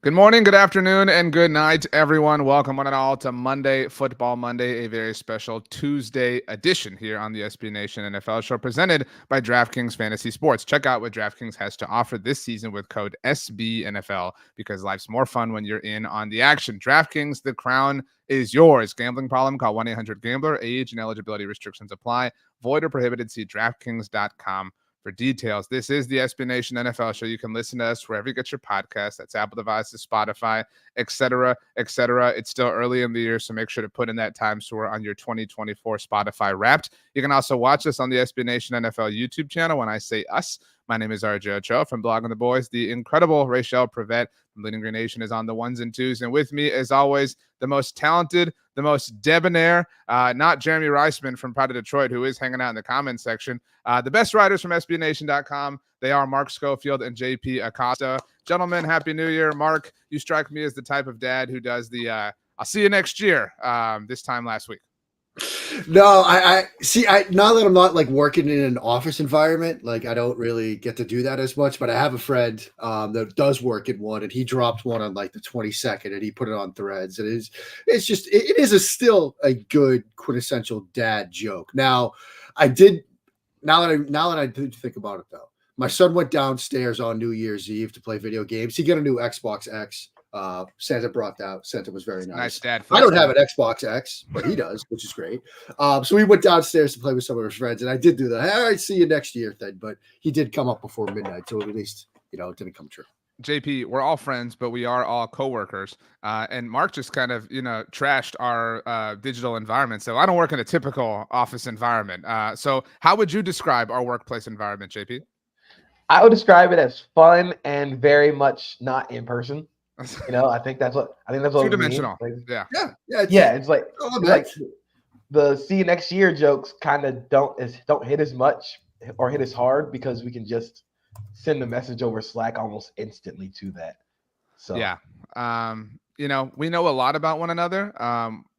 Good morning, good afternoon, and good night, everyone. Welcome one and all to Monday Football Monday, a very special Tuesday edition here on the SB Nation NFL show presented by DraftKings Fantasy Sports. Check out what DraftKings has to offer this season with code SBNFL because life's more fun when you're in on the action. DraftKings, the crown is yours. Gambling problem? Call 1-800-GAMBLER. Age and eligibility restrictions apply. Void or prohibited. See DraftKings.com for details. This is the SB Nation NFL show. You can listen to us wherever you get your podcast. That's Apple devices, Spotify, etc., etc. It's still early in the year, so make sure to put in that time so we're on your 2024 Spotify Wrapped. You can also watch us on the SB Nation NFL YouTube channel. When I say us, my name is RJ Ochoa from Blogging the Boys. The incredible Rachel Prevet from Bleeding Green Nation is on the ones and twos. And with me, as always, the most talented, the most debonair, not Jeremy Reisman from Pride of Detroit, who is hanging out in the comments section. The best writers from SBNation.com. They are Mark Schofield and JP Acosta. Gentlemen, Happy New Year. Mark, you strike me as the type of dad who does the I'll see you next year this time last week. No, I see. Now that I'm not like working in an office environment, like I don't really get to do that as much. But I have a friend that does work in one, and he dropped one on like the 22nd, and he put it on Threads. And it is still a good quintessential dad joke. Now, I did. Now that I did think about it, though, my son went downstairs on New Year's Eve to play video games. He got a new Xbox X. Santa brought that. Santa was very nice. Dad. I don't have an Xbox X, but he does, which is great. So we went downstairs to play with some of his friends, and I did do the "all right, see you next year" thing. But he did come up before midnight, so at least it didn't come true. JP, we're all friends, but we are all coworkers. And Mark just kind of, trashed our digital environment. So I don't work in a typical office environment. So how would you describe our workplace environment, JP? I would describe it as fun and very much not in person. I think that's what two-dimensional. Like, Yeah. It's like the see you next year jokes kind of don't hit as much or hit as hard because we can just send a message over Slack almost instantly to that. So yeah, we know a lot about one another,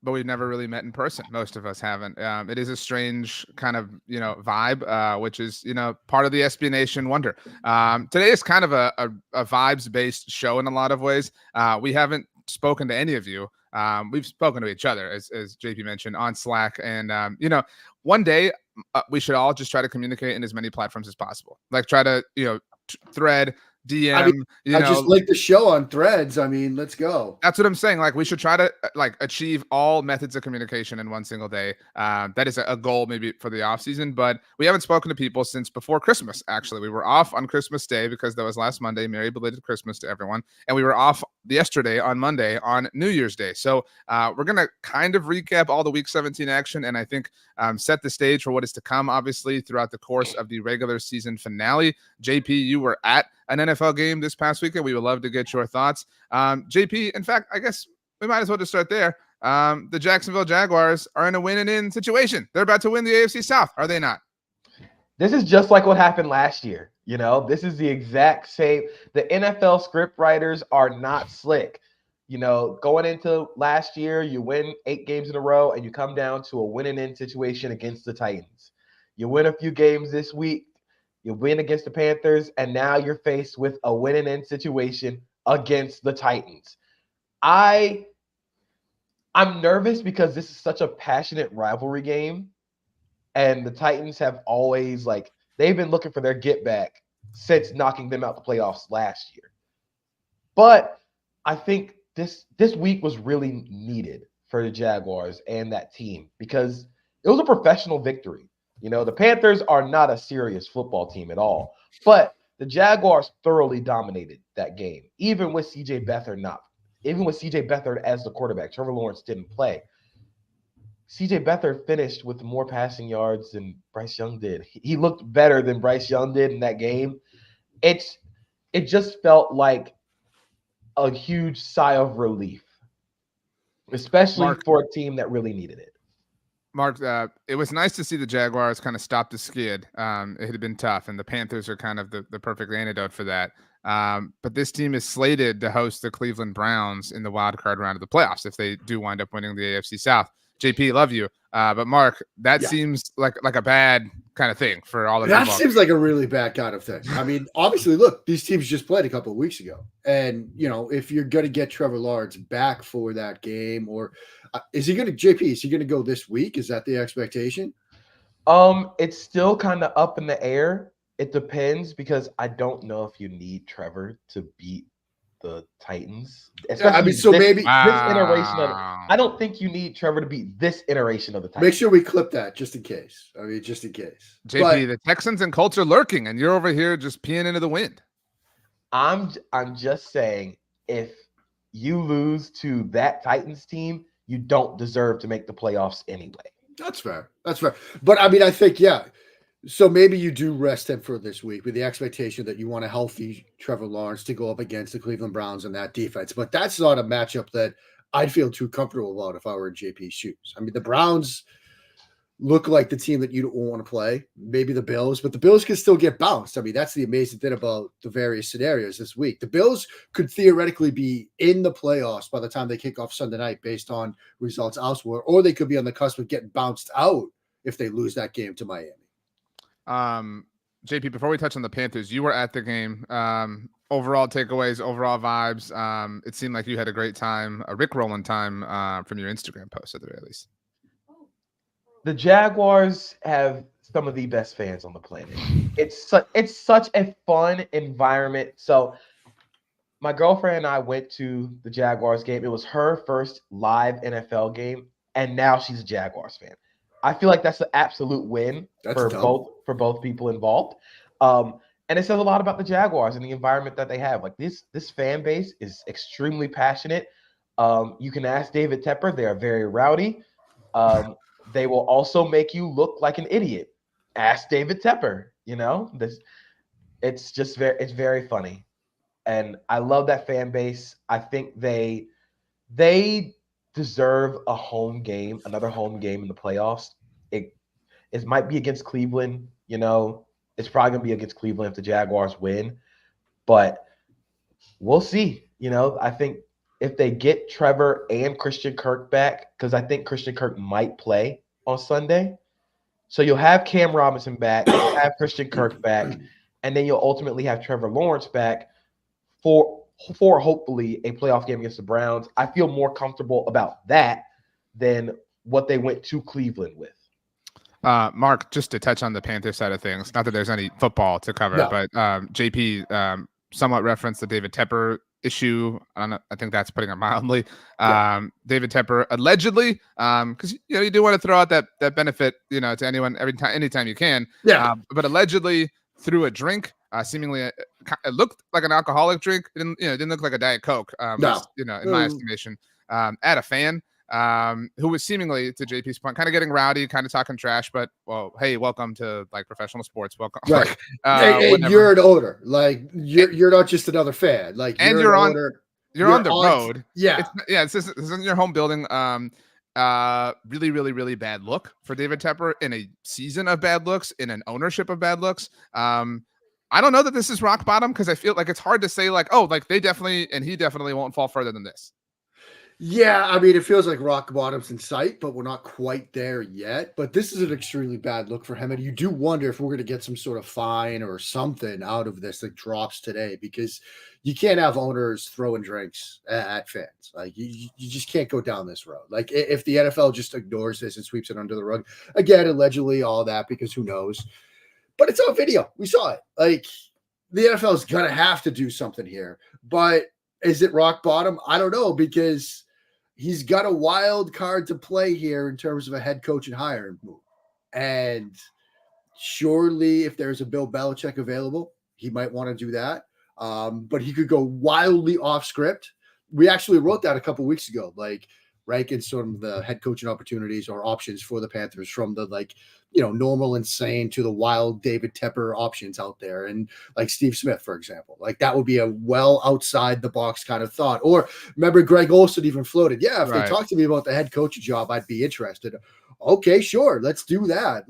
but we've never really met in person. Most of us haven't. It is a strange kind of vibe, which is part of the SB Nation wonder. Today is kind of a vibes based show in a lot of ways. We haven't spoken to any of you. We've spoken to each other, as JP mentioned, on Slack, and one day we should all just try to communicate in as many platforms as possible. Like try to thread. DM, I just like the show on Threads. I mean, let's go. That's what I'm saying. Like, we should try to achieve all methods of communication in one single day. That is a goal maybe for the off season, but we haven't spoken to people since before Christmas. Actually, we were off on Christmas Day because that was last Monday. Merry belated Christmas to everyone. And we were off yesterday on Monday on New Year's Day. So we're going to kind of recap all the week 17 action. And I think set the stage for what is to come, obviously, throughout the course of the regular season finale. JP, you were at an NFL game this past weekend. We would love to get your thoughts. JP, in fact, I guess we might as well just start there. The Jacksonville Jaguars are in a win-and-in situation. They're about to win the AFC South, are they not? This is just like what happened last year. This is the exact same. The NFL script writers are not slick. Going into last year, you win 8 games in a row, and you come down to a win-and-in situation against the Titans. You win a few games this week. You win against the Panthers, and now you're faced with a win-and-end situation against the Titans. I'm nervous because this is such a passionate rivalry game, and the Titans have always, they've been looking for their get-back since knocking them out the playoffs last year. But I think this week was really needed for the Jaguars and that team because it was a professional victory. The Panthers are not a serious football team at all, but the Jaguars thoroughly dominated that game, even with CJ Beathard as the quarterback. Trevor Lawrence didn't play. CJ Beathard finished with more passing yards than Bryce Young did. He looked better than Bryce Young did in that game. It just felt like a huge sigh of relief, especially for a team that really needed it. Mark, it was nice to see the Jaguars kind of stop the skid. It had been tough, and the Panthers are kind of the perfect antidote for that. But this team is slated to host the Cleveland Browns in the wild card round of the playoffs if they do wind up winning the AFC South. JP, love you. But Mark, that seems like a bad kind of thing for all of That seems like a really bad kind of thing. I mean, obviously, look, these teams just played a couple of weeks ago, and if you're going to get Trevor Lawrence back for that game, or is he going to JP? Is he going to go this week? Is that the expectation? It's still kind of up in the air. It depends because I don't know if you need Trevor to beat the Titans. I mean, so maybe this iteration of I don't think you need Trevor to beat this iteration of the Titans. Make sure we clip that just in case. I mean, just in case. JP, the Texans and Colts are lurking, and you're over here just peeing into the wind. I'm just saying, if you lose to that Titans team, you don't deserve to make the playoffs anyway. That's fair. That's fair. But I mean, I think, yeah. So maybe you do rest him for this week with the expectation that you want a healthy Trevor Lawrence to go up against the Cleveland Browns and that defense. But that's not a matchup that I'd feel too comfortable about if I were in JP's shoes. I mean, the Browns look like the team that you don't want to play. Maybe the Bills, but the Bills can still get bounced. I mean, that's the amazing thing about the various scenarios this week. The Bills could theoretically be in the playoffs by the time they kick off Sunday night based on results elsewhere, or they could be on the cusp of getting bounced out if they lose that game to Miami. JP, before we touch on the Panthers, you were at the game. Overall takeaways, overall vibes. It seemed like you had a great time, a Rick-rolling time from your Instagram post at the very least. The Jaguars have some of the best fans on the planet. It's such a fun environment. So my girlfriend and I went to the Jaguars game. It was her first live NFL game, and now she's a Jaguars fan. I feel like that's an absolute win for both people involved. And it says a lot about the Jaguars and the environment that they have. Like this fan base is extremely passionate. You can ask David Tepper. They are very rowdy. They will also make you look like an idiot. Ask David Tepper. It's very funny. And I love that fan base. I think they deserve a home game, another home game in the playoffs. It might be against Cleveland, It's probably going to be against Cleveland if the Jaguars win. But we'll see. I think if they get Trevor and Christian Kirk back, because I think Christian Kirk might play on Sunday. So you'll have Cam Robinson back, you'll have Christian Kirk back, and then you'll ultimately have Trevor Lawrence back for hopefully a playoff game against the Browns. I feel more comfortable about that than what they went to Cleveland with. Mark, just to touch on the Panther side of things, not that there's any football to cover, but JP somewhat referenced the David Tepper issue. I think that's putting it mildly. David Tepper allegedly, because you do want to throw out that benefit, to anyone anytime you can. Yeah. But allegedly threw a drink. Seemingly, it looked like an alcoholic drink. It didn't look like a Diet Coke. In my estimation, at a fan. Who was seemingly, to JP's point, kind of getting rowdy, kind of talking trash, but hey, welcome to professional sports. Welcome. Right. Hey, you're an owner. You're not just another fan. And you're on the road. Yeah. This is in your home building. Really, really, really bad look for David Tepper in a season of bad looks, in an ownership of bad looks. I don't know that this is rock bottom because I feel like it's hard to say they definitely and he definitely won't fall further than this. Yeah, I mean, it feels like rock bottom's in sight, but we're not quite there yet. But this is an extremely bad look for him. And you do wonder if we're going to get some sort of fine or something out of this that drops today, because you can't have owners throwing drinks at fans. You just can't go down this road. If the NFL just ignores this and sweeps it under the rug, again, allegedly all that, because who knows? But it's on video. We saw it. The NFL is going to have to do something here. But is it rock bottom? I don't know, because he's got a wild card to play here in terms of a head coach and hiring move. And surely if there's a Bill Belichick available, he might want to do that. But he could go wildly off script. We actually wrote that a couple weeks ago, ranking sort of the head coaching opportunities or options for the Panthers from the normal insane to the wild David Tepper options out there. And Steve Smith, for example, that would be a well outside the box kind of thought. Or remember Greg Olsen even floated. Yeah. If they talked to me about the head coaching job, I'd be interested. Okay, sure. Let's do that.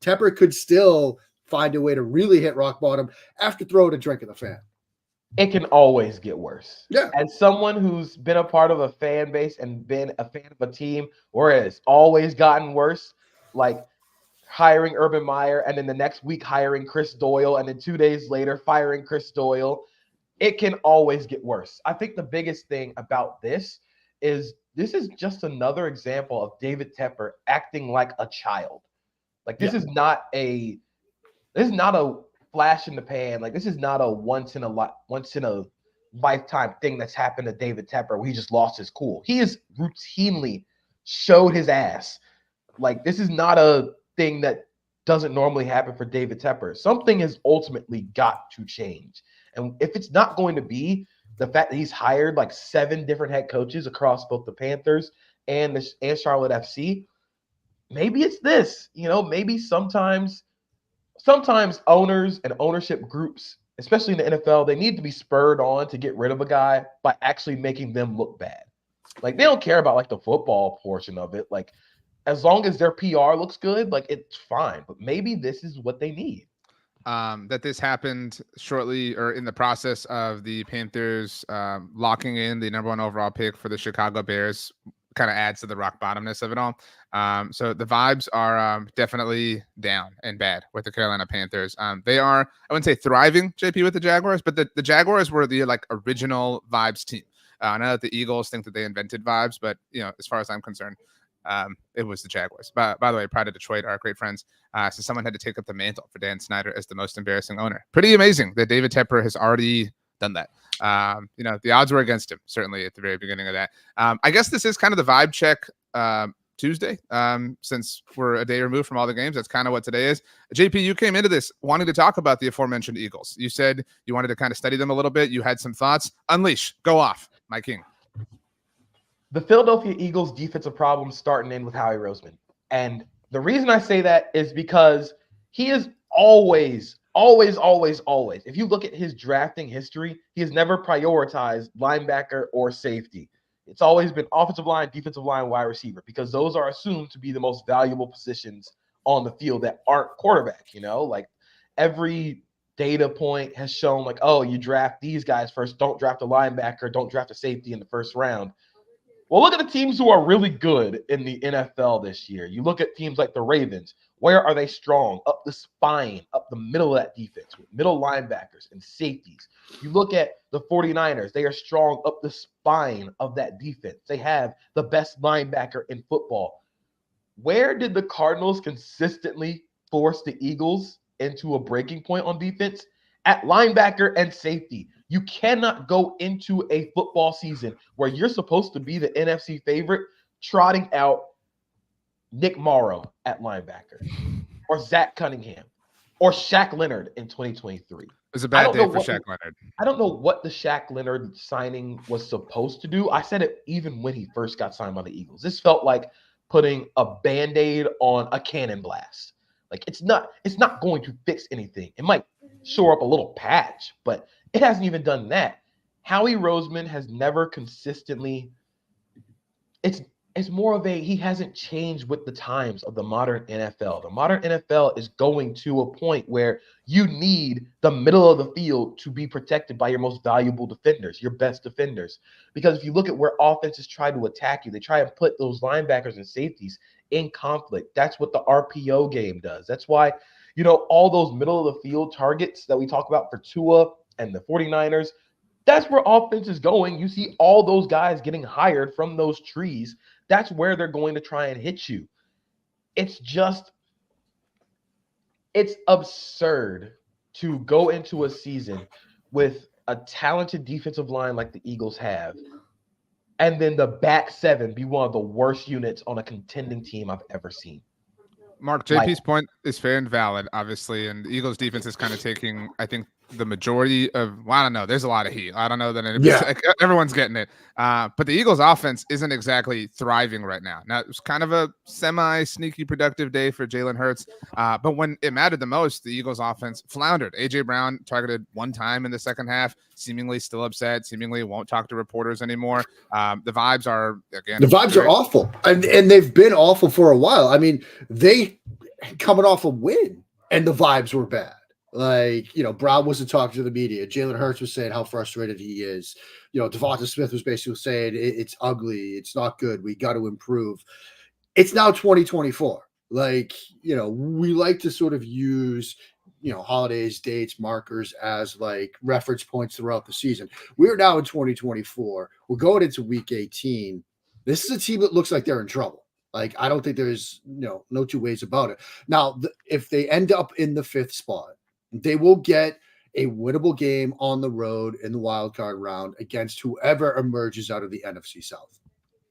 Tepper could still find a way to really hit rock bottom after throwing a drink at the fan. It can always get worse. Yeah. As someone who's been a part of a fan base and been a fan of a team where it's always gotten worse, hiring Urban Meyer, and then the next week hiring Chris Doyle, and then 2 days later firing Chris Doyle. It can always get worse. I think the biggest thing about this is just another example of David Tepper acting like a child. Like this is not a flash in the pan. Like this is not a once in a lifetime thing that's happened to David Tepper where he just lost his cool. He has routinely showed his ass. Like this is not a thing that doesn't normally happen for David Tepper. Something has ultimately got to change. And if it's not going to be the fact that he's hired like 7 different head coaches across both the Panthers and Charlotte FC, maybe it's this. Maybe sometimes owners and ownership groups, especially in the NFL, they need to be spurred on to get rid of a guy by actually making them look bad. Like they don't care about like the football portion of it. Like as long as their PR looks good, like it's fine. But maybe this is what they need. That this happened shortly or in the process of the Panthers locking in the number 1 overall pick for the Chicago Bears kind of adds to the rock bottomness of it all. So the vibes are definitely down and bad with the Carolina Panthers. They are, I wouldn't say thriving, JP, with the Jaguars, but the Jaguars were the like original vibes team. I know that the Eagles think that they invented vibes, but as far as I'm concerned, it was the Jaguars. By the way, Pride of Detroit are great friends. So someone had to take up the mantle for Dan Snyder as the most embarrassing owner. Pretty amazing that David Tepper has already done that. The odds were against him, certainly at the very beginning of that. I guess this is kind of the vibe check Tuesday, since we're a day removed from all the games. That's kind of what today is. JP, you came into this wanting to talk about the aforementioned Eagles. You said you wanted to kind of study them a little bit. You had some thoughts. Unleash. Go off, my king. The Philadelphia Eagles defensive problems starting in with Howie Roseman. And the reason I say that is because he is always, if you look at his drafting history, he has never prioritized linebacker or safety. It's always been offensive line, defensive line, wide receiver, because those are assumed to be the most valuable positions on the field that aren't quarterback. Like every data point has shown like, oh, you draft these guys first, don't draft a linebacker, don't draft a safety in the first round. Well, look at the teams who are really good in the NFL this year. You look at teams like the Ravens. Where are they strong? Up the spine, up the middle of that defense with middle linebackers and safeties. You look at the 49ers. They are strong up the spine of that defense. They have the best linebacker in football. Where did the Cardinals consistently force the Eagles into a breaking point on defense? At linebacker and safety. You cannot go into a football season where you're supposed to be the NFC favorite trotting out Nick Morrow at linebacker or Zach Cunningham or Shaq Leonard in 2023. It was a bad day for Shaq Leonard. I don't know what the Shaq Leonard signing was supposed to do. I said it even when he first got signed by the Eagles. This felt like putting a Band-Aid on a cannon blast. Like it's not going to fix anything. It might shore up a little patch, but it hasn't even done that. Howie Roseman has never consistently. It's more of he hasn't changed with the times of the modern NFL. The modern NFL is going to a point where you need the middle of the field to be protected by your most valuable defenders, your best defenders. Because if you look at where offenses try to attack you, they try and put those linebackers and safeties in conflict. That's what the RPO game does. That's why, all those middle of the field targets that we talk about for Tua and the 49ers, that's where offense is going. You see all those guys getting hired from those trees. That's where they're going to try and hit you. It's absurd to go into a season with a talented defensive line like the Eagles have, and then the back seven be one of the worst units on a contending team I've ever seen. Mark, JP's point is fair and valid, obviously, and the Eagles defense is kind of taking, I think, the majority of, I don't know, there's a lot of heat. I don't know that everyone's getting it. But the Eagles offense isn't exactly thriving right now. Now, it was kind of a semi-sneaky productive day for Jalen Hurts. But when it mattered the most, the Eagles offense floundered. A.J. Brown targeted one time in the second half, seemingly still upset, seemingly won't talk to reporters anymore. The vibes are, again. The vibes are awful. And they've been awful for a while. I mean, they coming off a win, and the vibes were bad. Like, Brown wasn't talking to the media. Jalen Hurts was saying how frustrated he is. Devonta Smith was basically saying it's ugly. It's not good. We got to improve. It's now 2024. Like, we like to sort of use, holidays, dates, markers as like reference points throughout the season. We're now in 2024. We're going into week 18. This is a team that looks like they're in trouble. Like, I don't think there's no two ways about it. Now, if they end up in the 5th spot, they will get a winnable game on the road in the wild card round against whoever emerges out of the NFC South.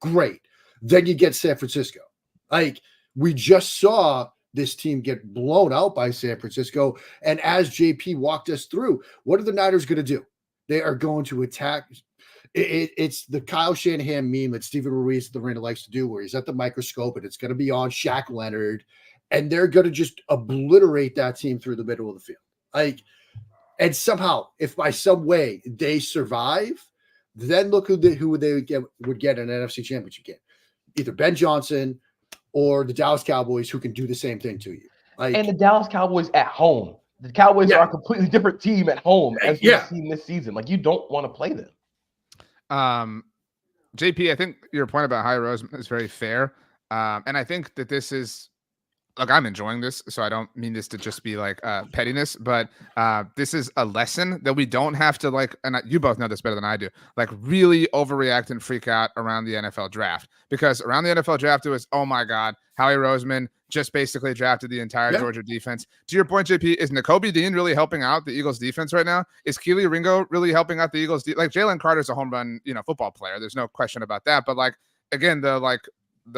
Great. Then you get San Francisco. Like, we just saw this team get blown out by San Francisco. And as JP walked us through, what are the Niners going to do? They are going to attack. It's the Kyle Shanahan meme that Steven Ruiz at Lorena likes to do, where he's at the microscope and it's going to be on Shaq Leonard, and they're going to just obliterate that team through the middle of the field. Like, and somehow, if by some way they survive, then look who they would get an NFC Championship game. Either Ben Johnson or the Dallas Cowboys, who can do the same thing to you. And the Dallas Cowboys at home. The Cowboys are a completely different team at home as we've seen this season. Like, you don't want to play them. JP, I think your point about Howie Roseman is very fair. And I think that this is, look, I'm enjoying this, so I don't mean this to just be like pettiness, but this is a lesson that we don't have to you both know this better than I do, like really overreact and freak out around the NFL draft. Because around the NFL draft, it was, oh my God, Howie Roseman just basically drafted the entire Georgia defense. To your point, JP, is Nakobe Dean really helping out the Eagles defense right now? Is Keely Ringo really helping out the Eagles? Like, Jalen Carter's a home run, football player. There's no question about that. But again, the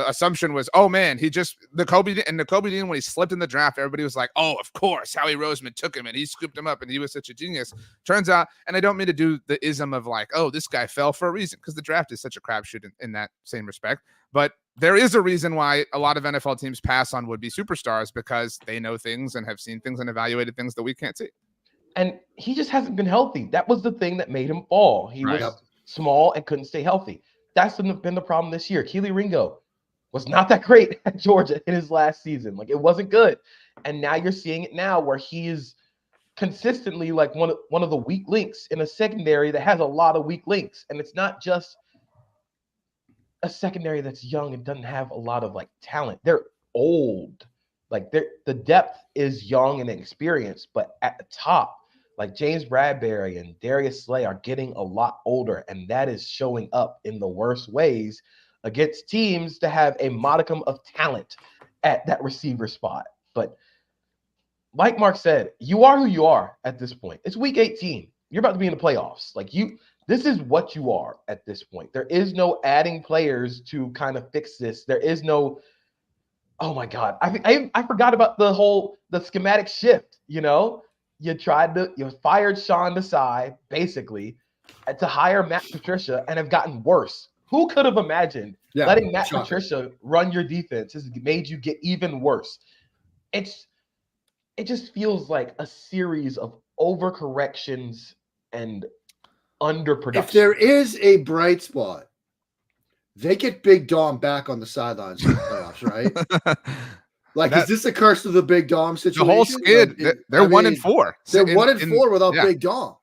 assumption was, oh man, Nakobe Dean, when he slipped in the draft, everybody was like, oh, of course, Howie Roseman took him and he scooped him up and he was such a genius. Turns out, and I don't mean to do the ism of oh, this guy fell for a reason, because the draft is such a crapshoot in that same respect. But there is a reason why a lot of NFL teams pass on would-be superstars, because they know things and have seen things and evaluated things that we can't see. And he just hasn't been healthy. That was the thing that made him fall. He was small and couldn't stay healthy. That's been the problem this year. Keely Ringo was not that great at Georgia in his last season. Like, it wasn't good. And now you're seeing it now, where he is consistently like one of the weak links in a secondary that has a lot of weak links. And it's not just a secondary that's young and doesn't have a lot of talent. They're old. Like, the depth is young and experienced, but at the top, like James Bradbury and Darius Slay are getting a lot older, and that is showing up in the worst ways against teams that have a modicum of talent at that receiver spot. But like Mark said, you are who you are at this point. It's week 18. You're about to be in the playoffs. This is what you are at this point. There is no adding players to kind of fix this. There is no, oh my God, I forgot about the schematic shift. You fired Sean Desai basically to hire Matt Patricia and have gotten worse. Who could have imagined letting Matt Patricia run your defense has made you get even worse? It just feels like a series of overcorrections and underproduction. If there is a bright spot, they get Big Dom back on the sidelines in the playoffs, right? Is this the curse of the Big Dom situation? The whole skid. They're 1-4. They're 1-4 without Big Dom.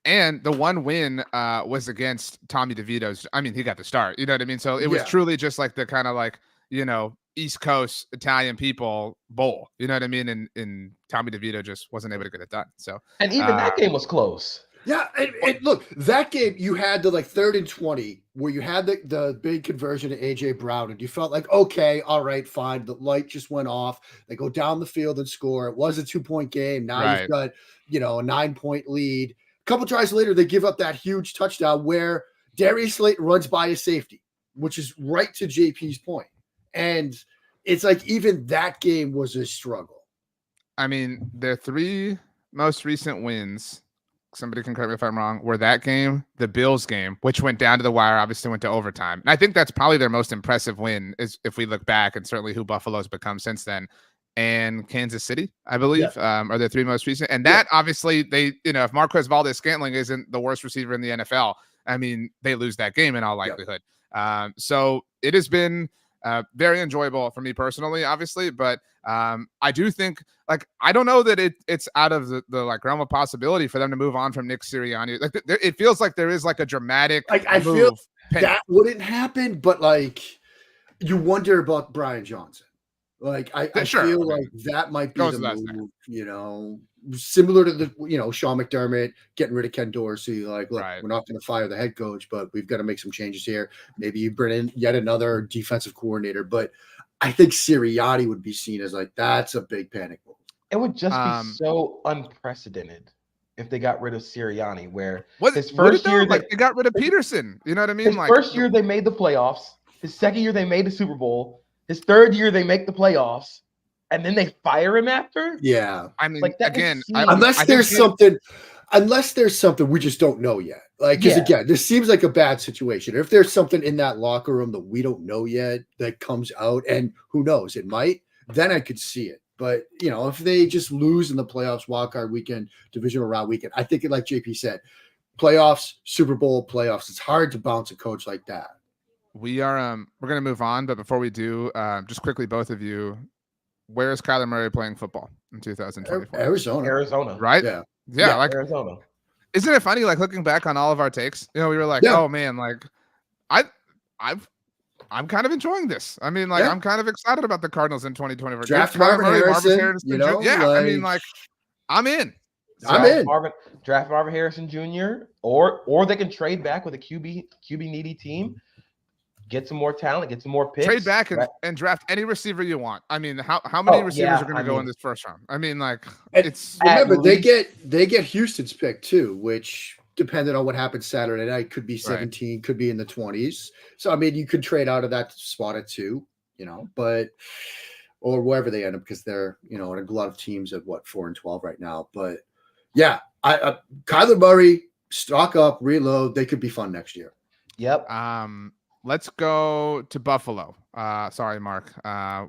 And the one win was against Tommy DeVito's. I mean, he got the start. You know what I mean? So it was truly just like the kind of East Coast Italian people bowl. You know what I mean? And Tommy DeVito just wasn't able to get it done. So, and even that game was close. Yeah, and look, that game you had the 3rd and 20 where you had the big conversion to AJ Brown, and you felt like, okay, all right, fine. The light just went off. They go down the field and score. It was a 2-point game. Now you've got a 9-point lead. A couple tries later, they give up that huge touchdown where Darius Slayton runs by a safety, which is right to JP's point. And it's like even that game was a struggle. I mean, their 3 most recent wins, somebody can correct me if I'm wrong, were that game, the Bills game, which went down to the wire, obviously went to overtime. And I think that's probably their most impressive win, is if we look back, and certainly who Buffalo's become since then. And Kansas City, I believe, are their 3 most recent. And that obviously if Marquez Valdes-Scantling isn't the worst receiver in the NFL, I mean, they lose that game in all likelihood. So it has been very enjoyable for me personally, obviously, but I do think, I don't know that it's out of the realm of possibility for them to move on from Nick Sirianni. It feels like there is a dramatic I feel that wouldn't happen, but you wonder about Brian Johnson. Like I Sure, feel I mean, like that might be goes the without saying. move, similar to the Sean McDermott getting rid of Ken Dorsey. Like, look, Right. we're not going to fire the head coach, but we've got to make some changes here. Maybe you bring in yet another defensive coordinator, but I think Sirianni would be seen as like that's a big panic move. It would just be Um, so unprecedented if they got rid of Sirianni, where What his would it first though? year Like they got rid of Peterson. You know what I mean? his Like first year they made the playoffs, his second year they made the Super Bowl, his third year they make the playoffs, and then they fire him after. Yeah, I mean, Like, that would again, seem- unless I think there's something. Unless there's something we just don't know yet. Like, because Yeah. again, this seems like a bad situation. If there's something in that locker room that we don't know yet that comes out, and who knows, it might, then I could see it. But, if they just lose in the playoffs, wildcard weekend, divisional round weekend, I think, like JP said, playoffs, Super Bowl playoffs, it's hard to bounce a coach like that. we're gonna move on, but before we do, just quickly, both of you, where is Kyler Murray playing football in 2024? Arizona. Right? Yeah. Yeah, like Arizona. isn't it funny? Like looking back on all of our takes, we were like, Yeah. oh man, like I'm kind of enjoying this. I mean, like Yeah. I'm kind of excited about the Cardinals in 2024. Draft Kyler Marvin Murray, Harrison, yeah, I mean, like I'm in. I'm Draft in. Draft Marvin Harrison Jr. or they can trade back with a QB needy team, get some more talent, get some more picks. Trade back and draft any receiver you want. I mean, how many receivers are going to go in this first round? I mean, like it's remember they get Houston's pick too, which depending on what happens Saturday night could be 17, could be in the 20s. So I mean, you could trade out of that spot at 2, but or wherever they end up because they're in a lot of teams at 4-12 right now. But yeah, I Kyler Murray, stock up, reload. They could be fun next year. Yep. Let's go to Buffalo. Sorry, Mark.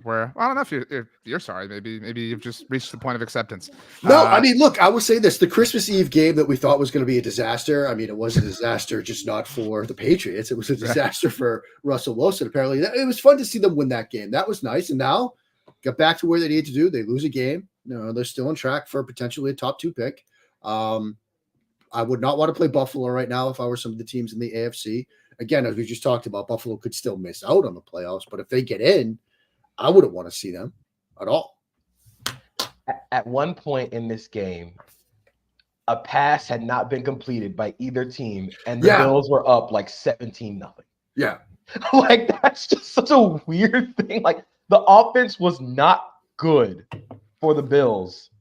Where I don't know if you're sorry. Maybe you've just reached the point of acceptance. No, I mean, look, I will say this: the Christmas Eve game that we thought was going to be a disaster. I mean, it was a disaster, just not for the Patriots. It was a disaster for Russell Wilson. Apparently, it was fun to see them win that game. That was nice. And now, got back to where they need to do. They lose a game. They're still on track for potentially a top 2 pick. I would not want to play Buffalo right now if I were some of the teams in the AFC. Again, as we just talked about, Buffalo could still miss out on the playoffs, but if they get in, I wouldn't want to see them at all. At one point in this game, a pass had not been completed by either team, and the Bills were up like 17-0. Yeah. Like, that's just such a weird thing. Like, the offense was not good for the Bills,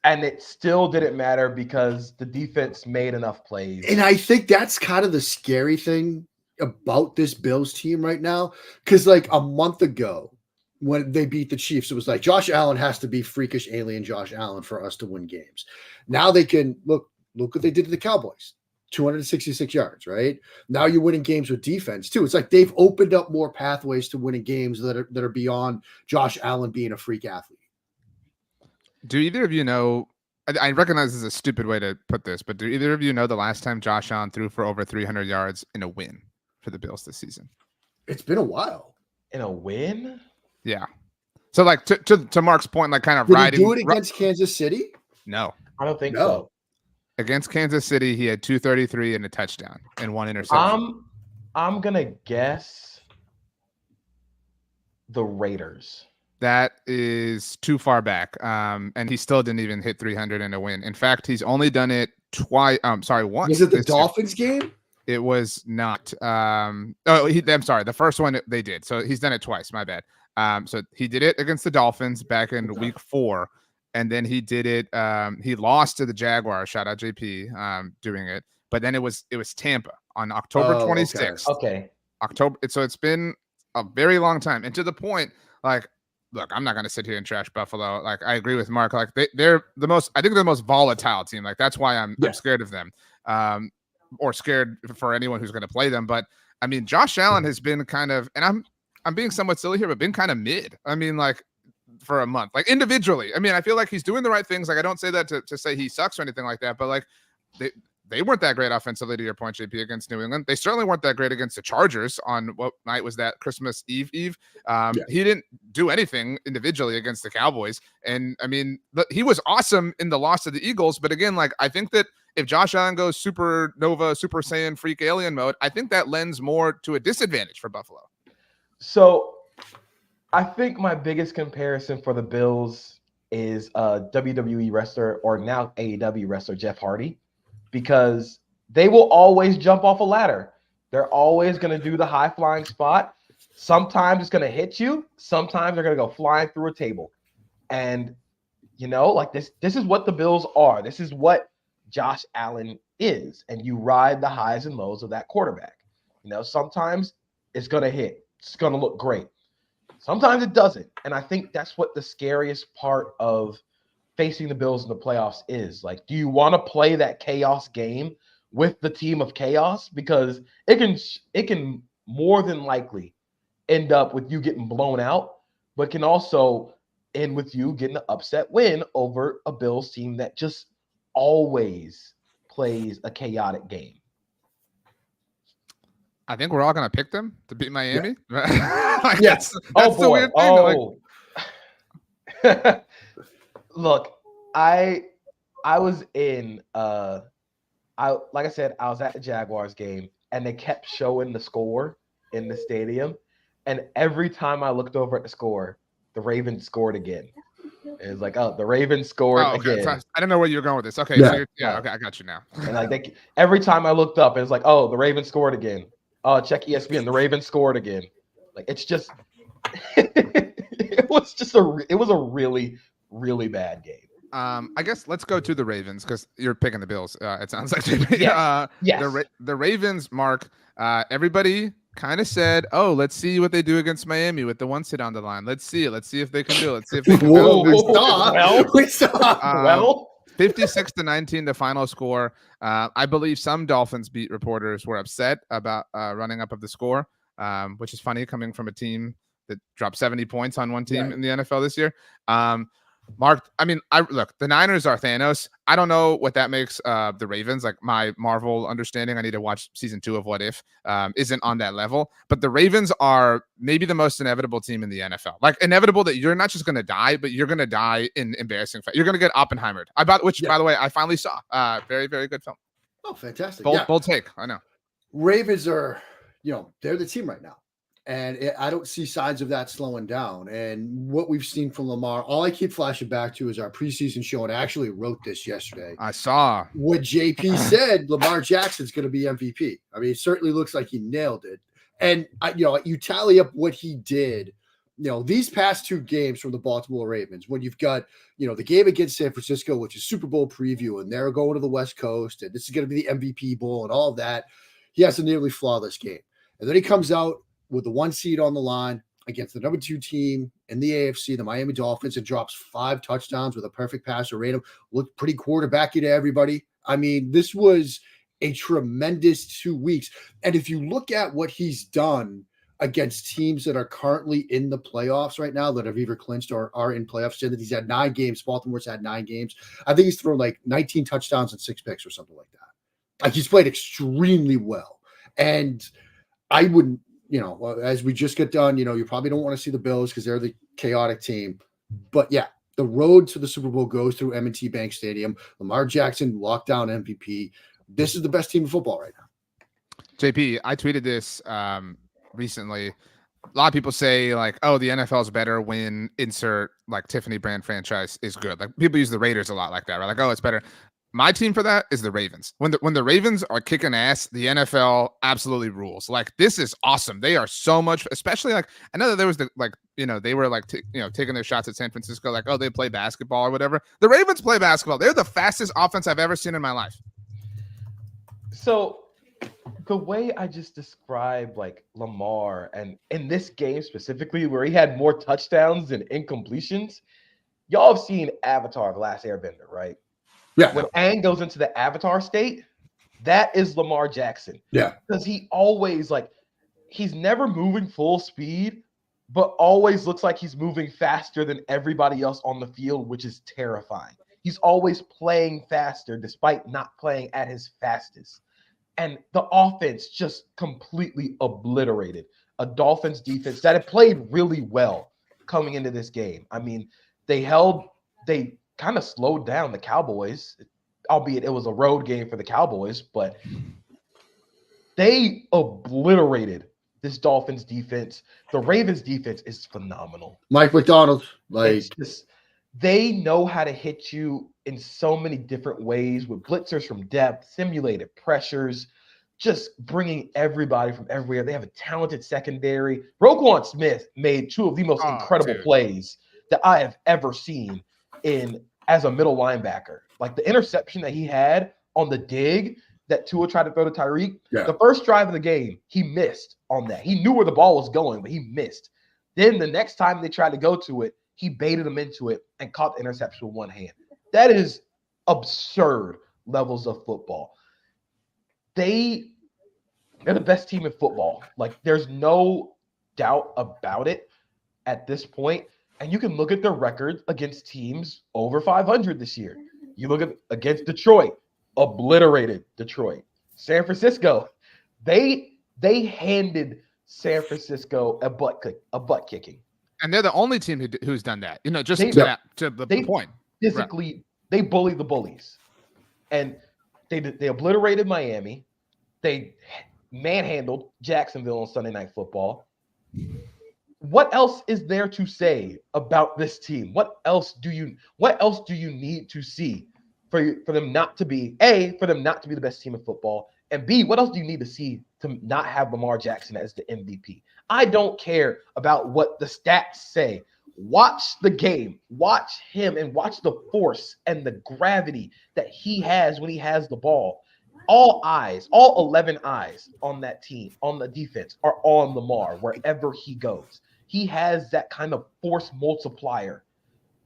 and it still didn't matter because the defense made enough plays. And I think that's kind of the scary thing about this Bills team right now. Because like a month ago, when they beat the Chiefs, it was like Josh Allen has to be freakish alien Josh Allen for us to win games. Now they can look what they did to the Cowboys. 266 yards, right? Now you're winning games with defense too. It's like they've opened up more pathways to winning games that are beyond Josh Allen being a freak athlete. Do either of you know? I recognize this is a stupid way to put this, but do either of you know the last time Josh Allen threw for over 300 yards in a win for the Bills this season? It's been a while. In a win? Yeah. So like to Mark's point, like kind of Did riding. he do it against Kansas City? No. I don't think so. Against Kansas City, he had 233 and a touchdown and 1 interception. I'm gonna guess the Raiders. That is too far back. And he still didn't even hit 300 in a win. In fact, he's only done it twice. Once. Was it the Dolphins game? It was not. I'm sorry. The first one they did. So he's done it twice. My bad. So he did it against the Dolphins back in week 4. And then he did it. He lost to the Jaguars. Shout out JP doing it. But then it was Tampa on October 26th. Okay. So it's been a very long time. And to the point, like, look, I'm not going to sit here and trash Buffalo. Like, I agree with Mark. Like, they're the most volatile team. Like, that's why I'm scared of them, or scared for anyone who's going to play them. But I mean, Josh Allen has been kind of, and I'm being somewhat silly here, but been kind of mid. I mean, like, for a month, like individually. I mean, I feel like he's doing the right things. Like, I don't say that to say he sucks or anything like that, but like, they weren't that great offensively, to your point, JP, against New England. They certainly weren't that great against the Chargers on what night was that? Christmas Eve. He didn't do anything individually against the Cowboys. And I mean, he was awesome in the loss to the Eagles. But again, like, I think that if Josh Allen goes supernova, Super Saiyan, freak alien mode, I think that lends more to a disadvantage for Buffalo. So I think my biggest comparison for the Bills is WWE wrestler or now AEW wrestler Jeff Hardy, because they will always jump off a ladder. They're always going to do the high flying spot. Sometimes it's going to hit you. Sometimes they're going to go flying through a table. And, like this is what the Bills are. This is what Josh Allen is. And you ride the highs and lows of that quarterback. Sometimes it's going to hit. It's going to look great. Sometimes it doesn't. And I think that's what the scariest part of facing the Bills in the playoffs is. Like, do you want to play that chaos game with the team of chaos? Because it can more than likely end up with you getting blown out, but can also end with you getting an upset win over a Bills team that just always plays a chaotic game. I think we're all gonna pick them to beat Miami. Yeah. Like, Yes. That's the weird thing. Like, look, I was in like I said, I was at the Jaguars game and they kept showing the score in the stadium. And every time I looked over at the score, the Ravens scored again. It was like, oh, the Ravens scored okay. again. So I didn't know where you were going with this. Okay, Yeah. So okay, I got you now. And like every time I looked up, it was like, oh, the Ravens scored again. Check ESPN, the Ravens scored again. Like, it's just it was a really, really bad game. I guess let's go to the Ravens because you're picking the Bills. It sounds like Yes. Yes. The Ravens, Mark. Everybody kind of said, "Oh, let's see what they do against Miami with the 1 seed on the line. Let's see it. Let's see if they can do it. Let's see if they can Whoa, do it." we saw. 56-19, the final score. I believe some Dolphins beat reporters were upset about running up of the score, which is funny coming from a team that dropped 70 points on one team in the NFL this year. Mark, I mean, look, the Niners are Thanos. I don't know what that makes the Ravens. Like, my Marvel understanding, I need to watch season 2 of What If, isn't on that level. But the Ravens are maybe the most inevitable team in the NFL. Like, inevitable that you're not just going to die, but you're going to die in embarrassing fashion. You're going to get Oppenheimered. By the way, I finally saw. Very, very good film. Oh, fantastic. Bold take. I know. Ravens are, they're the team right now. And I don't see signs of that slowing down. And what we've seen from Lamar, all I keep flashing back to is our preseason show. And I actually wrote this yesterday. I saw what JP said. Lamar Jackson's going to be MVP. I mean, it certainly looks like he nailed it. And you tally up what he did. These past 2 games from the Baltimore Ravens, when you've got, the game against San Francisco, which is Super Bowl preview, and they're going to the West Coast, and this is going to be the MVP Bowl and all of that. He has a nearly flawless game. And then he comes out with the 1 seed on the line against the number 2 team in the AFC, the Miami Dolphins, and drops 5 touchdowns with a perfect passer rating. Looked pretty quarterbacky to everybody. I mean, this was a tremendous 2 weeks. And if you look at what he's done against teams that are currently in the playoffs right now, that have either clinched or are in playoffs, that he's had 9 games. Baltimore's had 9 games. I think he's thrown like 19 touchdowns and 6 picks or something like that. Like, he's played extremely well. And I wouldn't, as we just get done, you probably don't want to see the Bills because they're the chaotic team. But yeah, the road to the Super Bowl goes through M&T Bank Stadium. Lamar Jackson, lockdown MVP. This is the best team in football right now. JP, I tweeted this recently. A lot of people say, like, oh, the NFL is better when insert like Tiffany brand franchise is good. Like, people use the Raiders a lot like that, right? Like, oh, it's better. My team for that is the Ravens. When the Ravens are kicking ass, the NFL absolutely rules. Like, this is awesome. They are so much, especially like, I know that there was they were like, taking their shots at San Francisco, like, oh, they play basketball or whatever. The Ravens play basketball. They're the fastest offense I've ever seen in my life. So the way I just described like Lamar, and in this game specifically where he had more touchdowns than incompletions, y'all have seen Avatar: The Last Airbender, right? Yeah. When Aang goes into the Avatar state, that is Lamar Jackson. Yeah. Because he always he's never moving full speed, but always looks like he's moving faster than everybody else on the field, which is terrifying. He's always playing faster despite not playing at his fastest. And the offense just completely obliterated a Dolphins defense that had played really well coming into this game. I mean, they kind of slowed down the Cowboys, albeit it was a road game for the Cowboys, but they obliterated this Dolphins defense. The Ravens defense is phenomenal. Mike McDonald, It's just they know how to hit you in so many different ways with blitzers from depth, simulated pressures, just bringing everybody from everywhere. They have a talented secondary. Roquan Smith made two of the most incredible plays that I have ever seen as a middle linebacker. Like the interception that he had on the dig that Tua tried to throw to Tyreek. Yeah. The first drive of the game, he missed on that. He knew where the ball was going, but he missed. Then the next time they tried to go to it, he baited him into it and caught the interception with one hand. That is absurd levels of football. They're the best team in football. Like, there's no doubt about it at this point. And you can look at their record against teams over 500 this year. You look at against Detroit, obliterated Detroit. San Francisco, they handed San Francisco a butt kicking. And they're the only team who's done that. Just to the point. Physically, they bully the bullies. And they obliterated Miami. They manhandled Jacksonville on Sunday Night Football. What else is there to say about this team? What else do you need to see for them not to be the best team in football? And B, what else do you need to see to not have Lamar Jackson as the MVP? I don't care about what the stats say. Watch the game, watch him, and watch the force and the gravity that he has when he has the ball. All 11 eyes on that team, on the defense, are on Lamar wherever he goes. He has that kind of force multiplier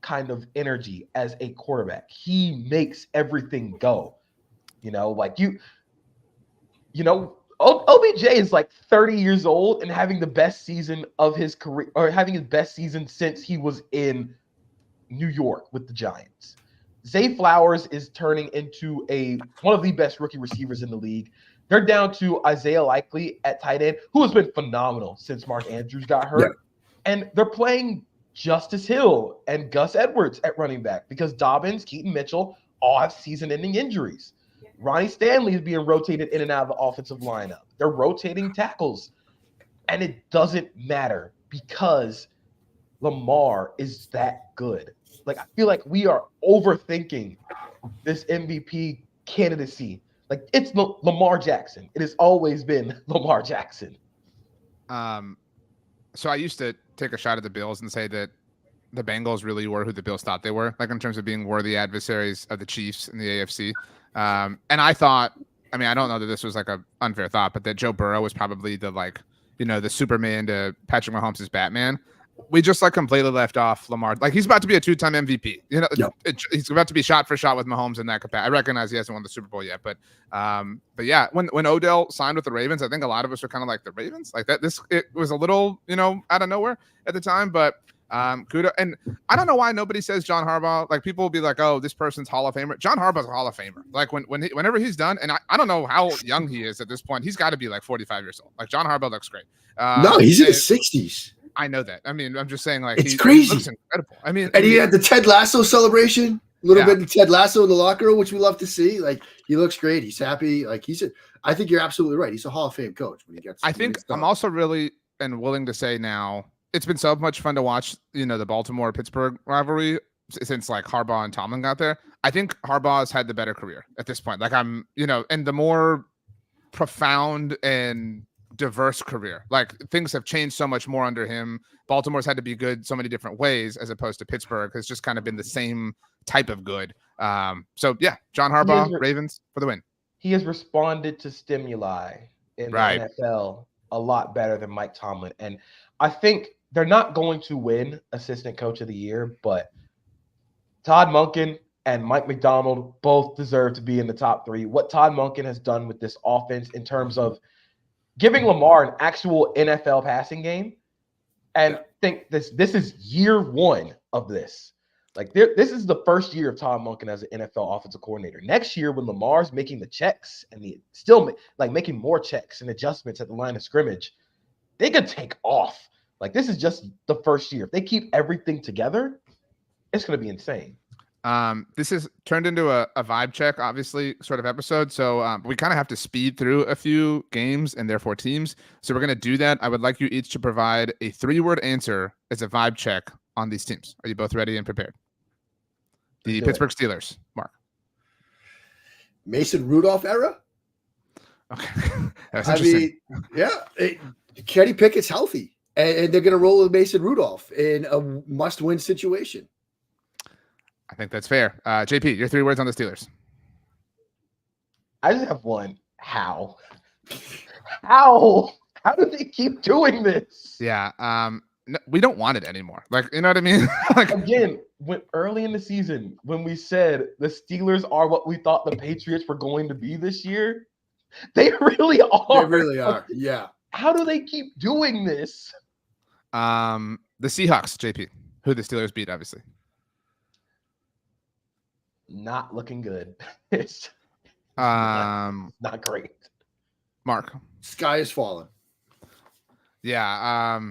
kind of energy as a quarterback. He makes everything go. OBJ is like 30 years old and having the best season of his career, or having his best season since he was in New York with the Giants. Zay Flowers is turning into one of the best rookie receivers in the league. They're down to Isaiah Likely at tight end, who has been phenomenal since Mark Andrews got hurt. Yeah. And they're playing Justice Hill and Gus Edwards at running back because Dobbins, Keaton Mitchell all have season-ending injuries. Ronnie Stanley is being rotated in and out of the offensive lineup. They're rotating tackles. And it doesn't matter because Lamar is that good. Like, I feel like we are overthinking this MVP candidacy. Like, it's Lamar Jackson. It has always been Lamar Jackson. So I used to take a shot at the Bills and say that the Bengals really were who the Bills thought they were, like in terms of being worthy adversaries of the Chiefs in the AFC. And I thought, I don't know that this was like an unfair thought, but that Joe Burrow was probably the Superman to Patrick Mahomes' Batman. We just completely left off Lamar. Like, he's about to be a 2-time MVP. He's about to be shot for shot with Mahomes in that capacity. I recognize he hasn't won the Super Bowl yet, but yeah, when Odell signed with the Ravens, I think a lot of us were kind of like, the Ravens, like that. It was a little out of nowhere at the time, but kudos. And I don't know why nobody says John Harbaugh. Like, people will be like, oh, this person's Hall of Famer. John Harbaugh's a Hall of Famer. Like, whenever he's done, and I don't know how young he is at this point. He's got to be like 45 years old. Like, John Harbaugh looks great. No, he's in his 60s. I know that. I'm just saying, like, it's crazy. He looks incredible. And he had the Ted Lasso celebration, a little bit of Ted Lasso in the locker room, which we love to see. Like, he looks great. He's happy. Like, I think you're absolutely right. He's a Hall of Fame coach when he gets. I think I'm also really and willing to say now, it's been so much fun to watch, the Baltimore-Pittsburgh rivalry since like Harbaugh and Tomlin got there. I think Harbaugh's had the better career at this point. Like, and the more profound and diverse career. Like, things have changed so much more under him. Baltimore's had to be good so many different ways, as opposed to Pittsburgh has just kind of been the same type of good. So yeah, John Harbaugh, Ravens for the win. He has responded to stimuli in the NFL a lot better than Mike Tomlin. And I think they're not going to win Assistant Coach of the Year, but Todd Monken and Mike McDonald both deserve to be in the top 3. What Todd Monken has done with this offense in terms of giving Lamar an actual NFL passing game, and think this is year 1 of this. Like, this is the first year of Todd Monken as an NFL offensive coordinator. Next year, when Lamar's making the checks and making more checks and adjustments at the line of scrimmage, they could take off. Like, this is just the first year. If they keep everything together, it's going to be insane. This is turned into a vibe check, obviously, sort of episode. So we kind of have to speed through a few games and therefore teams. So we're going to do that. I would like you each to provide a 3-word answer as a vibe check on these teams. Are you both ready and prepared? The Pittsburgh Steelers, Mark. Mason Rudolph era. Okay. That's I interesting. mean, yeah, Kenny Pickett's healthy, and they're going to roll with Mason Rudolph in a must-win situation. I think that's fair. JP, your 3 words on the Steelers. I just have one. How? How do they keep doing this? Yeah. No, we don't want it anymore. Like, you know what I mean? Like, Again, when early in the season, when we said the Steelers are what we thought the Patriots were going to be this year, they really are. They really are. Yeah. How do they keep doing this? the Seahawks, JP, who the Steelers beat, obviously. Not looking good. It's not great. Mark. Sky is falling. Yeah.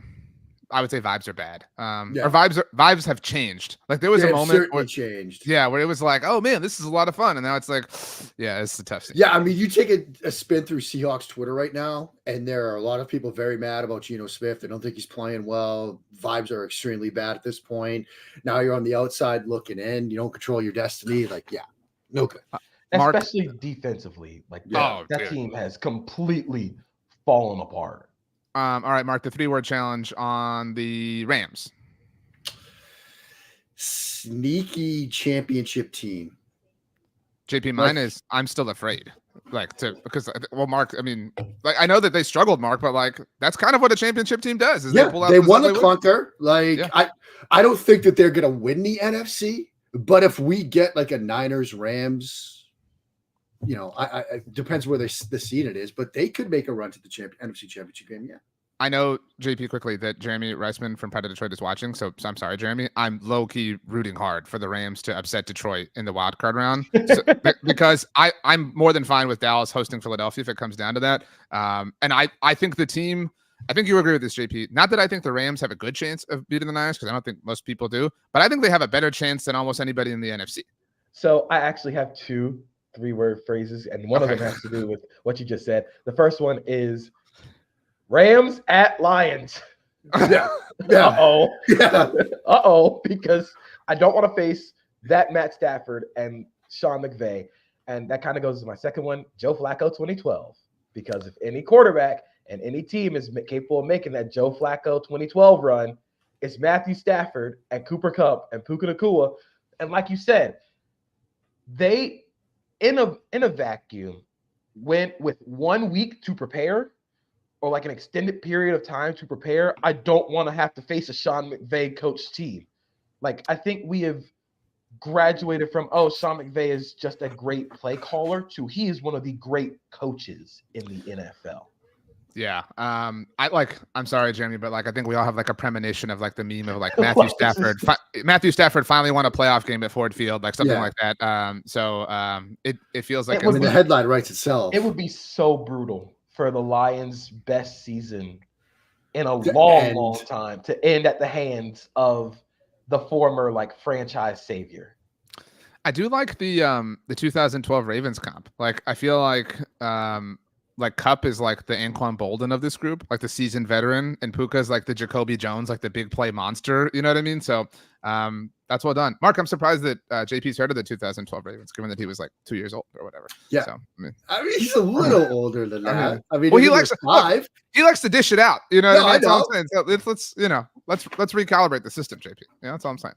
I would say vibes are bad. Yeah. Or vibes have changed. Like there was They a have moment certainly where, changed. yeah, where it was like, oh man, this is a lot of fun, and now it's like, yeah, it's a tough scene. Yeah, I mean, you take a spin through Seahawks Twitter right now, and there are a lot of people very mad about Geno Smith. They don't think he's playing well. Vibes are extremely bad at this point. Now you're on the outside looking in. You don't control your destiny. Like, yeah, no good. Mark? Especially defensively. Like Yeah. that dude. team has completely fallen apart. All right, Mark, the 3-word challenge on the Rams. Sneaky championship team. JP, mine is I'm still afraid. Because Mark, I mean, like I know that they struggled, Mark, but like that's kind of what a championship team does. Is Yeah, they pull out they those won the ugly wins. clunker. Like, Yeah. I don't think that they're going to win the NFC, but if we get like a Niners Rams, you know, I it depends where the seed it is, but they could make a run to the NFC Championship game. Yeah. I know, JP, quickly that Jeremy Reisman from Pride of Detroit is watching, so I'm sorry, Jeremy. I'm low-key rooting hard for the Rams to upset Detroit in the wild card round because I'm more than fine with Dallas hosting Philadelphia if it comes down to that. And I think the team, I think you agree with this, JP. Not that I think the Rams have a good chance of beating the Niners, because I don't think most people do, but I think they have a better chance than almost anybody in the NFC. So I actually have 2 3-word phrases, and one of them has to do with what you just said. The first one is Rams at Lions. Yeah. Yeah. Uh-oh. Yeah. Uh-oh, because I don't want to face that Matt Stafford and Sean McVay. And that kind of goes to my second one, Joe Flacco 2012. Because if any quarterback and any team is capable of making that Joe Flacco 2012 run, it's Matthew Stafford and Cooper Kupp and Puka Nacua. And like you said, they, in a vacuum, went with 1 week to prepare, or like an extended period of time to prepare. I don't want to have to face a Sean McVay coached team. Like, I think we have graduated from, oh, Sean McVay is just a great play caller, to he is one of the great coaches in the NFL. Yeah. I'm sorry, Jeremy, but like I think we all have like a premonition of like the meme of like Matthew Stafford. Matthew Stafford finally won a playoff game at Ford Field, like something like that. It feels like It would I mean, the headline writes itself. It would be so brutal for the Lions' best season in a long time to end at the hands of the former like franchise savior. I do like the 2012 Ravens comp. Like I feel like Kupp is like the Anquan Bolden of this group, like the seasoned veteran, and Puka's like the Jacoby Jones, like the big play monster. You know what I mean? So that's well done. Mark, I'm surprised that JP's heard of the 2012 Ravens, given that he was like 2 years old or whatever. Yeah. So, I mean, he's a little older than that. I mean, well, he was likes 5. He likes to dish it out. You know what I mean? That's all I'm saying. So let's recalibrate the system, JP. Yeah, that's all I'm saying.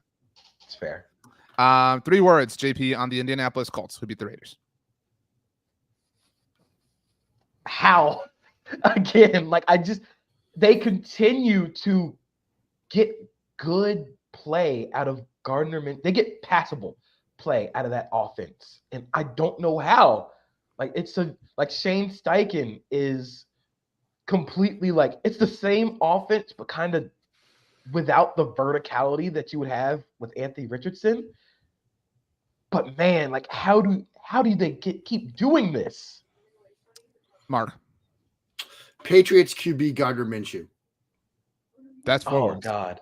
It's fair. 3 words, JP, on the Indianapolis Colts who beat the Raiders. How? Again, like they continue to get good play out of Gardner. They get passable play out of that offense, and I don't know how. Like Shane Steichen is completely like, it's the same offense, but kind of without the verticality that you would have with Anthony Richardson. But man, like how do they keep doing this? Mark. Patriots QB Gardner Minshew. That's 4 words. God.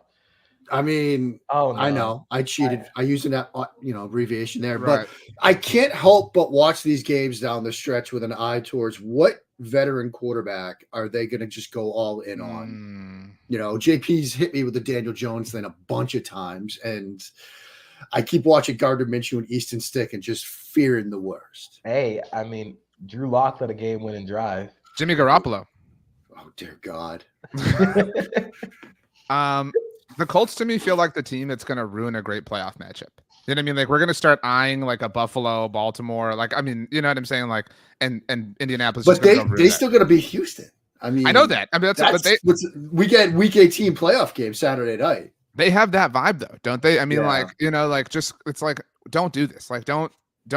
I mean, Oh no. I know I cheated. I used an abbreviation there, Right. but I can't help but watch these games down the stretch with an eye towards what veteran quarterback are they going to just go all in on. JP's hit me with the Daniel Jones thing a bunch of times, and I keep watching Gardner Minshew and Easton Stick and just fearing the worst. Hey, I mean, Drew Lock led a game-winning drive. Jimmy Garoppolo. Oh dear God. The Colts to me feel like the team that's going to ruin a great playoff matchup. You know what I mean? Like we're going to start eyeing like a Buffalo, Baltimore. Like I mean, you know what I'm saying? Like and Indianapolis. But they still going to beat Houston. I mean, I know that. I mean, we get Week 18 playoff game Saturday night. They have that vibe though, don't they? I mean, like just it's like don't do this. Like don't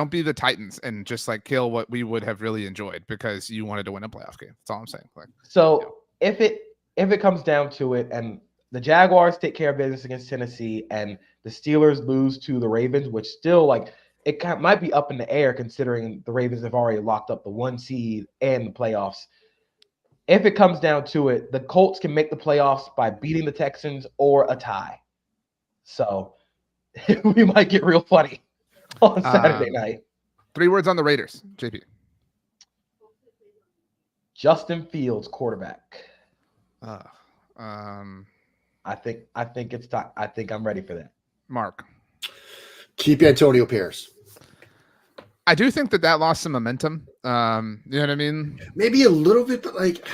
be the Titans and just like kill what we would have really enjoyed because you wanted to win a playoff game. That's all I'm saying. Like so if it comes down to it and the Jaguars take care of business against Tennessee and the Steelers lose to the Ravens, which still like it might be up in the air considering the Ravens have already locked up the 1 seed and the playoffs. If it comes down to it, the Colts can make the playoffs by beating the Texans or a tie. So we might get real funny on Saturday night. 3 words on the Raiders, JP. Justin Fields, quarterback. I think it's time. I think I'm ready for that. Mark. Keep Antonio Pierce. I do think that lost some momentum. You know what I mean? Maybe a little bit, but like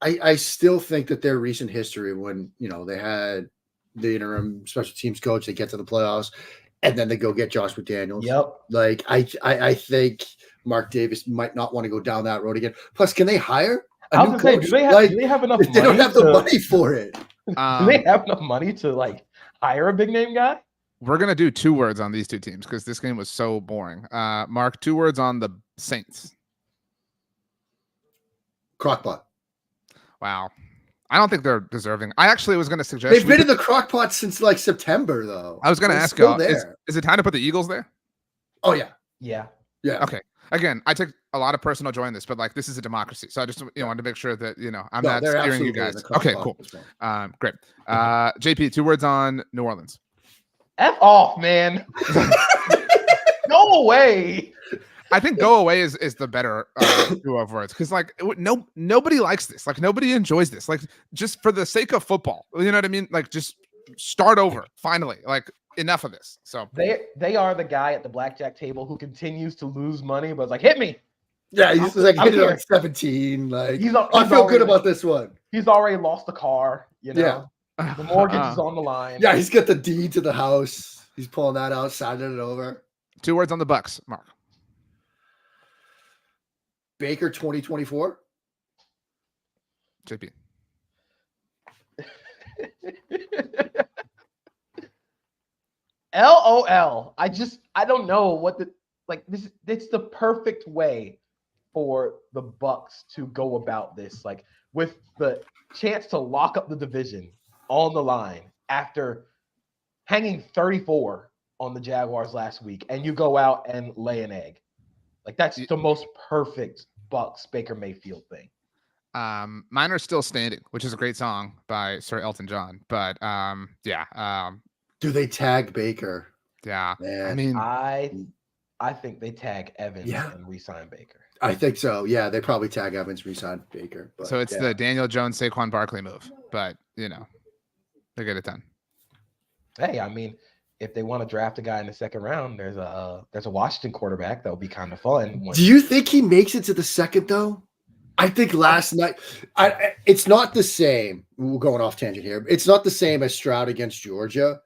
I still think that their recent history when, they had the interim special teams coach, they get to the playoffs and then they go get Josh McDaniels. Yep. Like I think Mark Davis might not want to go down that road again. Plus, can they hire a new coach? Do they have enough money? They don't have the money for it. Do they have enough money to like hire a big name guy? We're going to do 2 words on these 2 teams because this game was so boring. Mark, 2 words on the Saints. Crockpot. Wow. I don't think they're deserving. I actually was going to suggest. They've been in the crockpot since like September, though. I was going to ask y'all, is it time to put the Eagles there? Oh, yeah. Yeah. Yeah. Okay. Again, I take a lot of personal joy in this, but like this is a democracy. So I just wanted to make sure that, I'm not steering you guys. Okay, cool. Great. JP, 2 words on New Orleans. F off, man. Go away. I think go away is the better 2 of words because like nobody likes this. Like nobody enjoys this. Like just for the sake of football, you know what I mean? Like just start over. Finally, like enough of this. So they are the guy at the blackjack table who continues to lose money, but it's like hit me. Yeah, he's like hit it on 17. Like I feel good about this one. He's already lost the car. Yeah. The mortgage is on the line. Yeah, he's got the deed to the house. He's pulling that out, signing it over. 2 words on the Bucks, Mark. Baker 2024. JP. LOL. I don't know what this. It's the perfect way for the Bucks to go about this, like with the chance to lock up the division on the line after hanging 34 on the Jaguars last week, and you go out and lay an egg. Like that's the most perfect Bucks Baker Mayfield thing. Mine are Still Standing, which is a great song by Sir Elton John. But do they tag Baker? Yeah, man. I mean, I think they tag Evans and re-sign Baker. I think so. Yeah, they probably tag Evans, re-sign Baker. But, so it's the Daniel Jones, Saquon Barkley move, but they get it done. Hey, I mean, if they want to draft a guy in the second round, there's a Washington quarterback that would be kind of fun. Do you think he makes it to the second though? I think last night, it's not the same. We're going off tangent here. It's not the same as Stroud against Georgia,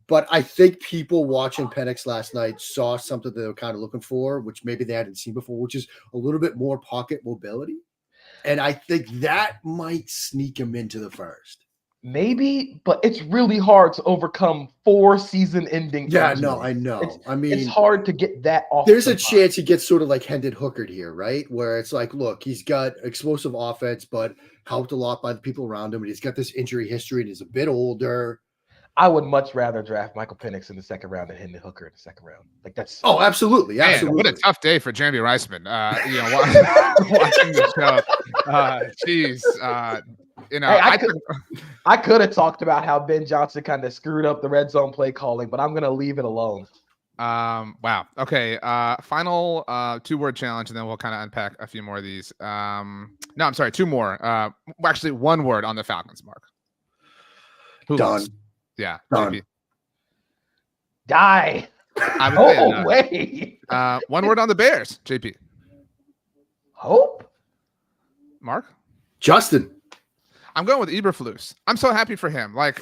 but I think people watching Penix last night saw something they were kind of looking for, which maybe they hadn't seen before, which is a little bit more pocket mobility. And I think that might sneak him into the first. Maybe, but it's really hard to overcome 4 season-ending. Yeah, no, I know. It's hard to get that off. There's a chance he gets sort of like Hendon Hookered here, right? Where it's like, look, he's got explosive offense, but helped a lot by the people around him, and he's got this injury history, and he's a bit older. I would much rather draft Michael Penix in the second round than Hendon Hooker in the second round. Like that's absolutely. Man, what a tough day for Jeremy Reisman. Watching the show. Jeez. I could have talked about how Ben Johnson kind of screwed up the red zone play calling, but I'm gonna leave it alone. Wow. Okay. Final 2-word challenge, and then we'll kind of unpack a few more of these. No, I'm sorry, 2 more. Actually, 1 word on the Falcons, Mark. Who Done. lost? Yeah. Done. JP. Die. I would Go say done. away. 1 word on the Bears, JP. Hope. Mark. Justin. I'm going with Eberflus. I'm so happy for him. Like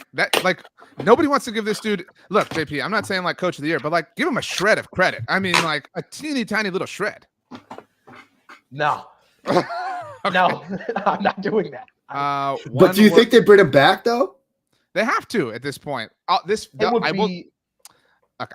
nobody wants to give this dude. Look, JP, I'm not saying like coach of the year, but like give him a shred of credit. I mean, like a teeny tiny little shred. No. Okay. No, I'm not doing that. But do you think they bring him back though? They have to at this point? I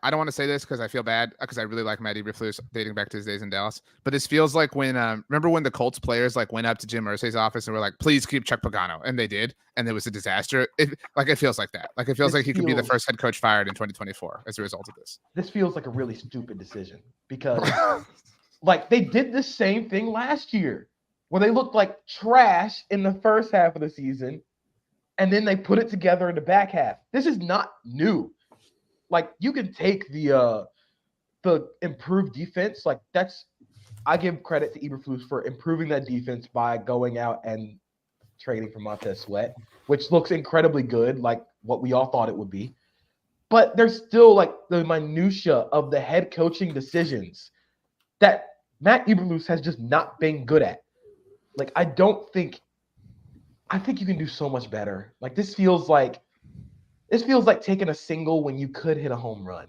don't want to say this because I feel bad because I really like Matt Eberflus dating back to his days in Dallas. But this feels like when remember when the Colts players like went up to Jim Irsay's office and were like, "Please keep Chuck Pagano," and they did, and it was a disaster. It feels like that. Like it feels like he could be the first head coach fired in 2024 as a result of this. This feels like a really stupid decision because like they did the same thing last year where they looked like trash in the first half of the season, and then they put it together in the back half. This is not new. Like you can take the improved defense. Like I give credit to Eberflus for improving that defense by going out and trading for Montez Sweat, which looks incredibly good, like what we all thought it would be. But there's still like the minutia of the head coaching decisions that Matt Eberflus has just not been good at. Like I think you can do so much better. Like this feels like taking a single when you could hit a home run.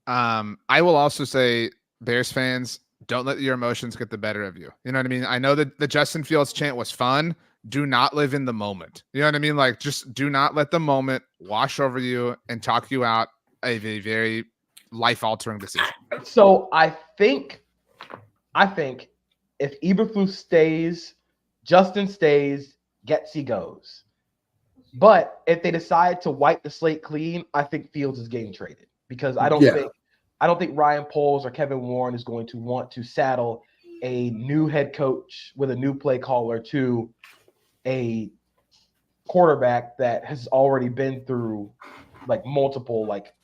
I will also say, Bears fans, don't let your emotions get the better of you. You know what I mean? I know that the Justin Fields chant was fun. Do not live in the moment. You know what I mean? Like, just do not let the moment wash over you and talk you out of a very life-altering decision. So I think if Eberflus stays, Justin stays, Getsy goes. But if they decide to wipe the slate clean, I think Fields is getting traded because I don't think Ryan Poles or Kevin Warren is going to want to saddle a new head coach with a new play caller to a quarterback that has already been through like multiple like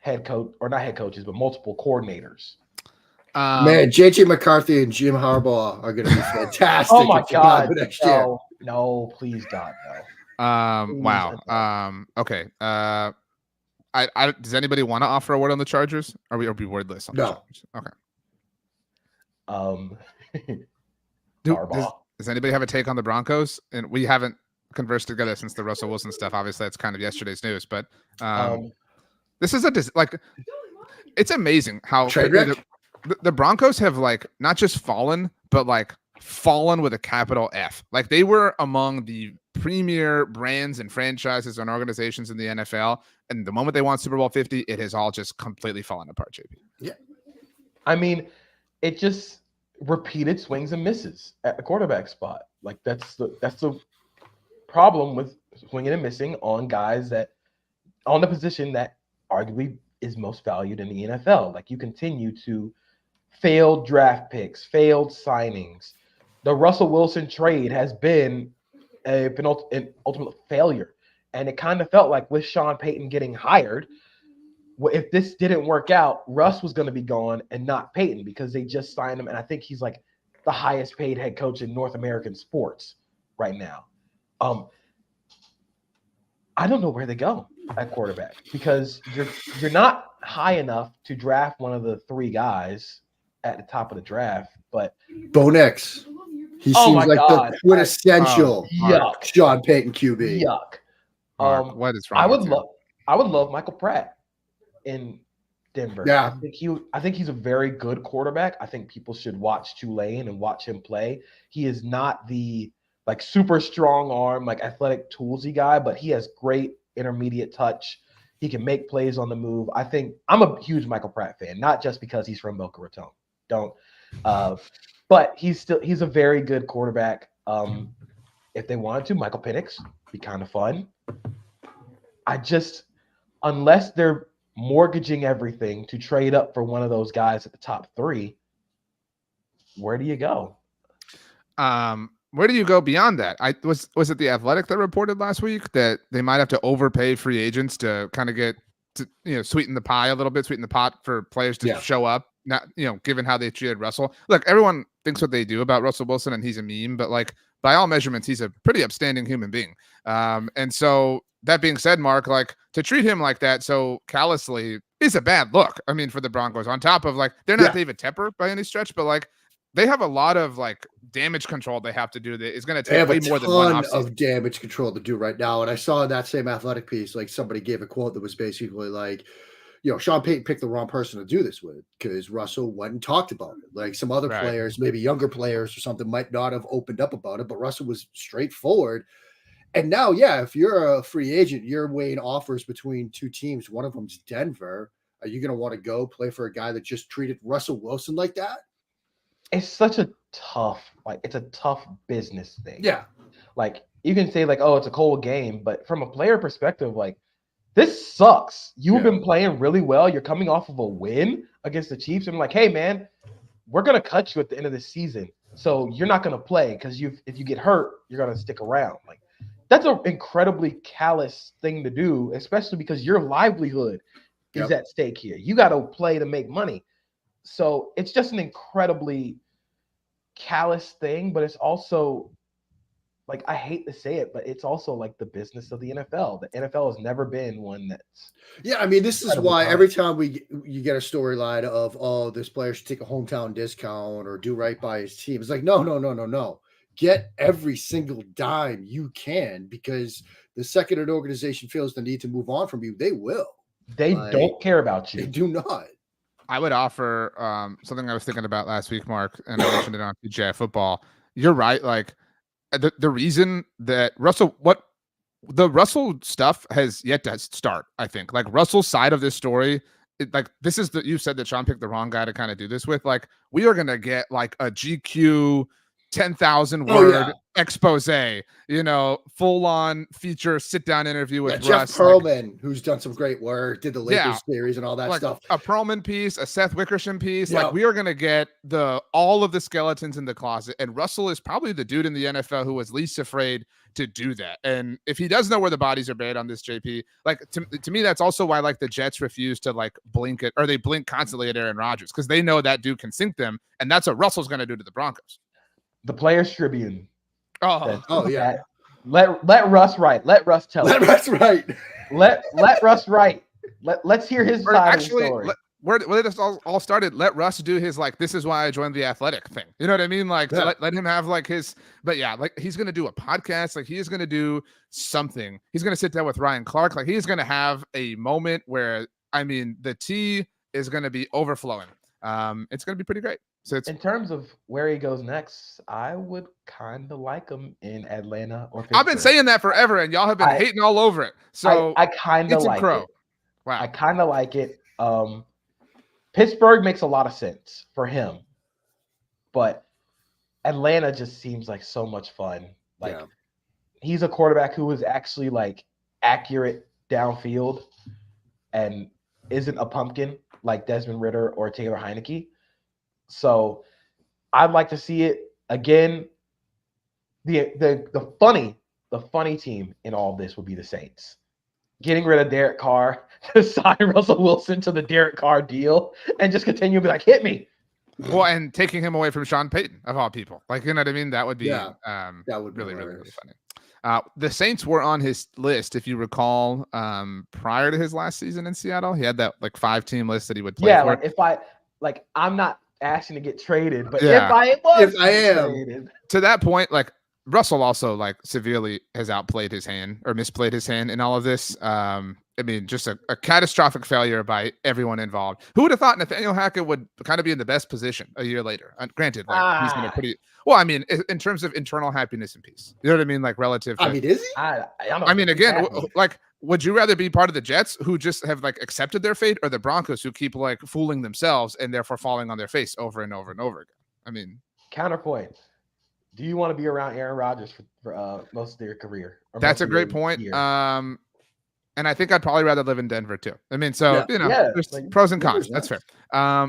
head coach or not head coaches, but multiple coordinators. Man, JJ McCarthy and Jim Harbaugh are going to be fantastic. Oh my God! Next year. No, please God, no. Wow. Okay. Does anybody want to offer a word on the Chargers? Are we wordless on the Chargers? Okay. Does anybody have a take on the Broncos? And we haven't conversed together since the Russell Wilson stuff. Obviously, that's kind of yesterday's news. But this is it's amazing how the Broncos have like not just fallen, but like fallen with a capital F. Like they were among the premier brands and franchises and organizations in the NFL, and the moment they won Super Bowl 50, it has all just completely fallen apart. JP. Yeah, I mean, it just repeated swings and misses at the quarterback spot. Like that's the problem with swinging and missing on guys that on the position that arguably is most valued in the NFL. Like you continue to failed draft picks, failed signings. The Russell Wilson trade has been an ultimate failure. And it kind of felt like with Sean Payton getting hired, if this didn't work out, Russ was going to be gone and not Payton because they just signed him. And I think he's like the highest paid head coach in North American sports right now. I don't know where they go at quarterback because you're not high enough to draft one of the 3 guys at the top of the draft. But Bo Nix. He seems like the quintessential Sean Payton QB. Yuck. What is wrong? I would love Michael Pratt in Denver. Yeah. I think he's a very good quarterback. I think people should watch Tulane and watch him play. He is not the like super strong arm, like athletic toolsy guy, but he has great intermediate touch. He can make plays on the move. I think I'm a huge Michael Pratt fan, not just because he's from Boca Raton. But he's a very good quarterback. If they wanted to, Michael Penix be kind of fun. Unless they're mortgaging everything to trade up for one of those guys at the top 3, where do you go? where do you go beyond that? Was it the Athletic that reported last week that they might have to overpay free agents to kind of get to sweeten the pie a little bit, sweeten the pot for players to show up? Not given how they treated Russell. Look, everyone thinks what they do about Russell Wilson, and he's a meme, but like by all measurements, he's a pretty upstanding human being. And so that being said, Mark, like to treat him like that so callously is a bad look. I mean, for the Broncos, on top of like they're not David Tepper by any stretch, but like they have a lot of like damage control they have to do that is going to take way more than one offseason. Of damage control to do right now. And I saw in that same Athletic piece, like somebody gave a quote that was basically like, Sean Payton picked the wrong person to do this with because Russell went and talked about it. Like some other players, maybe younger players or something, might not have opened up about it, but Russell was straightforward. And now, if you're a free agent, you're weighing offers between two teams. One of them's Denver. Are you going to want to go play for a guy that just treated Russell Wilson like that? It's such a tough, it's a tough business thing. Yeah. Like you can say like, oh, it's a cold game, but from a player perspective, like this sucks. You've been playing really well. You're coming off of a win against the Chiefs. And I'm like, hey man, we're going to cut you at the end of the season. So you're not going to play because if you get hurt, you're going to stick around. Like that's an incredibly callous thing to do, especially because your livelihood is at stake here. You got to play to make money. So it's just an incredibly callous thing, but it's also like, I hate to say it, but it's also like the business of the NFL. The NFL has never been one that's. Yeah, I mean, this is why every time you get a storyline of, oh, this player should take a hometown discount or do right by his team. It's like, no. Get every single dime you can, because the second an organization feels the need to move on from you, they will. They don't care about you. They do not. I would offer something I was thinking about last week, Mark, and I mentioned it on PGI Football. You're right. Like the reason that the Russell stuff has yet to start, I think. Like Russell's side of this story, you said that Sean picked the wrong guy to kind of do this with. Like we are gonna get like a GQ 10,000 word expose, full on feature sit down interview with Jeff Pearlman, who's done some great work, did the Lakers series and all that stuff. A Pearlman piece, a Seth Wickersham piece. Like we are going to get all of the skeletons in the closet. And Russell is probably the dude in the NFL who was least afraid to do that. And if he does know where the bodies are buried on this, JP, like to me, that's also why like the Jets refuse to like blink it, or they blink constantly at Aaron Rodgers, because they know that dude can sink them. And that's what Russell's going to do to the Broncos. The Players Tribune. Oh yeah. Let Russ write. Let Russ tell it. Let Russ write. Let Russ write. Let's hear his side of the story. Where this all started, let Russ do his like, this is why I joined the Athletic thing. You know what I mean? Like let him have like his, but yeah, like he's gonna do a podcast, like he is gonna do something. He's gonna sit down with Ryan Clark, like he's gonna have a moment where the tea is gonna be overflowing. It's gonna be pretty great. So in terms of where he goes next, I would kind of like him in Atlanta or Pittsburgh. I've been saying that forever, and y'all have been hating all over it. So I kind of like it. Wow. I kind of like it. Pittsburgh makes a lot of sense for him, but Atlanta just seems like so much fun. Like he's a quarterback who is actually like accurate downfield and isn't a pumpkin like Desmond Ridder or Taylor Heineke. So I'd like to see it again. The funny team in all this would be the Saints. Getting rid of Derek Carr to sign Russell Wilson to the Derek Carr deal and just continue to be like, hit me. Well, and taking him away from Sean Payton, of all people. Like, you know what I mean? That would be that would be really, really, really funny. The Saints were on his list, if you recall, prior to his last season in Seattle. He had that like 5-team list that he would play for. Like I'm not asking to get traded, but if I am traded. To that point, like Russell also like severely has outplayed his hand or misplayed his hand in all of this. Just a catastrophic failure by everyone involved. Who would have thought Nathaniel Hackett would kind of be in the best position a year later? Granted, like he's been a pretty in terms of internal happiness and peace. You know what I mean? Like relative to, is he? Again, like would you rather be part of the Jets who just have like accepted their fate, or the Broncos who keep like fooling themselves and therefore falling on their face over and over and over again? Counterpoint. Do you want to be around Aaron Rodgers for most of their career? That's a great point. And I think I'd probably rather live in Denver too. There's like, pros and cons. That's fair.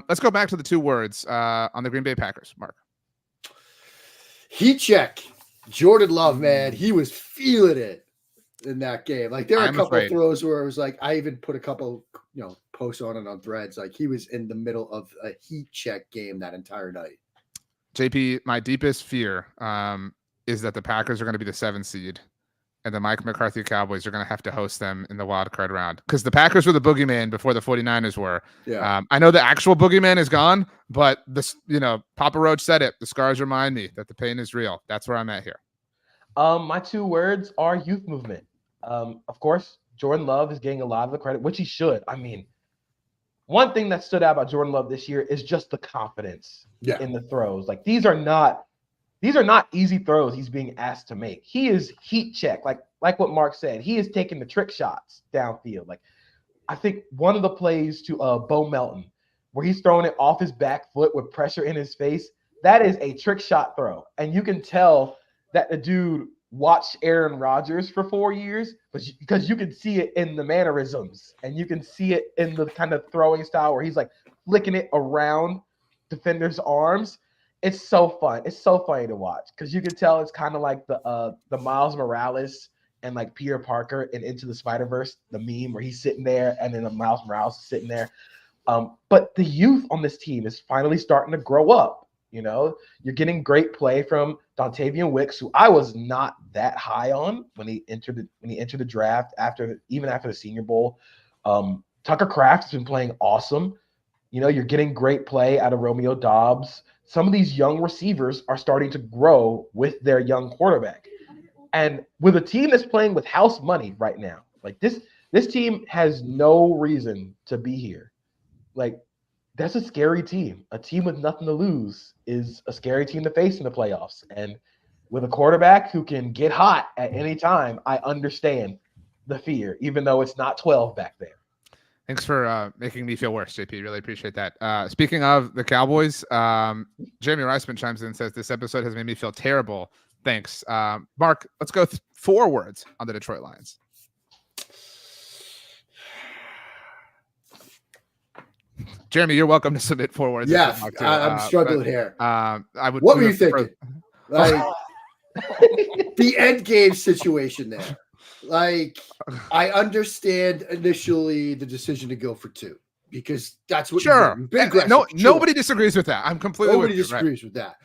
Let's go back to the two words on the Green Bay Packers, Mark. Heat check. Jordan Love, man, he was feeling it in that game. Like there were a I'm couple afraid. throws where it was like I even put a couple, posts on it on Threads. Like he was in the middle of a heat check game that entire night. JP, my deepest fear is that the Packers are going to be the 7th seed, and the Mike McCarthy Cowboys are going to have to host them in the wild card round, because the Packers were the boogeyman before the 49ers were. Yeah. I know the actual boogeyman is gone, but this, Papa Roach said it. The scars remind me that the pain is real. That's where I'm at here. My 2 words are youth movement. Of course, Jordan Love is getting a lot of the credit, which he should. I mean, one thing that stood out about Jordan Love this year is just the confidence in the throws. Like these are not easy throws he's being asked to make. He is heat check, like what Mark said. He is taking the trick shots downfield. Like I think one of the plays to Bo Melton, where he's throwing it off his back foot with pressure in his face, that is a trick shot throw. And you can tell that the dude watched Aaron Rodgers for 4 years, but because you can see it in the mannerisms and you can see it in the kind of throwing style where he's like flicking it around defenders' arms. It's so fun. It's so funny to watch because you can tell it's kind of like the Miles Morales and like Peter Parker in Into the Spider-Verse, the meme where he's sitting there and then the Miles Morales is sitting there. But the youth on this team is finally starting to grow up. You're getting great play from Dontavian Wicks, who I was not that high on when he entered the draft even after the Senior Bowl. Tucker Kraft has been playing awesome. You're getting great play out of Romeo Doubs. Some of these young receivers are starting to grow with their young quarterback. And with a team that's playing with house money right now, like this team has no reason to be here. Like, that's a scary team. A team with nothing to lose is a scary team to face in the playoffs. And with a quarterback who can get hot at any time, I understand the fear, even though it's not 12 back there. Thanks for making me feel worse, JP. Really appreciate that. Speaking of the Cowboys, Jeremy Reisman chimes in and says, this episode has made me feel terrible. Thanks. Mark, let's go 4 words on the Detroit Lions. Jeremy, you're welcome to submit 4 words. Yeah, I'm struggling here. What were you thinking? Like the end game situation there. Like, I understand initially the decision to go for 2 because that's what you've been aggressive. Nobody disagrees with that. I'm completely nobody disagrees with that.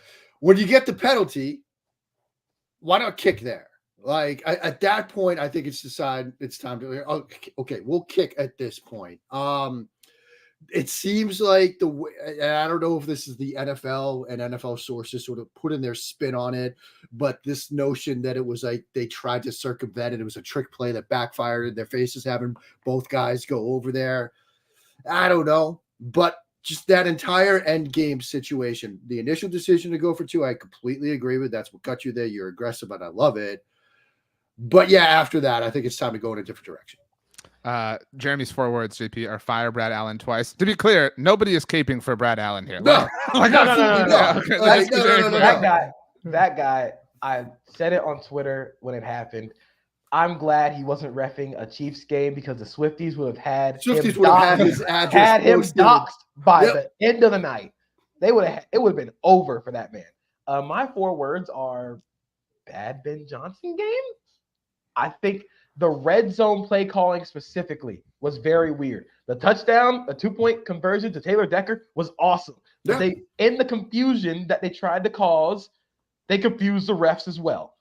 When you get the penalty, why not kick there? Like at that point, I think it's time to okay, we'll kick at this point. It seems like and I don't know if this is the NFL and NFL sources sort of put in their spin on it, but this notion that it was like they tried to circumvent it. It was a trick play that backfired in their faces, having both guys go over there. I don't know, but just that entire end game situation, the initial decision to go for 2, I completely agree with. That's what got you there. You're aggressive, and I love it. But yeah, after that, I think it's time to go in a different direction. Jeremy's 4 words, JP, are fire Brad Allen twice. To be clear, nobody is caping for Brad Allen here. No, no. That guy, I said it on Twitter when it happened. I'm glad he wasn't reffing a Chiefs game because the Swifties would have had his address doxxed by the end of the night. It would have been over for that man. My 4 words are bad Ben Johnson game. I think the red zone play calling specifically was very weird. The touchdown, a 2-point conversion to Taylor Decker was awesome. But in the confusion that they tried to cause, they confused the refs as well.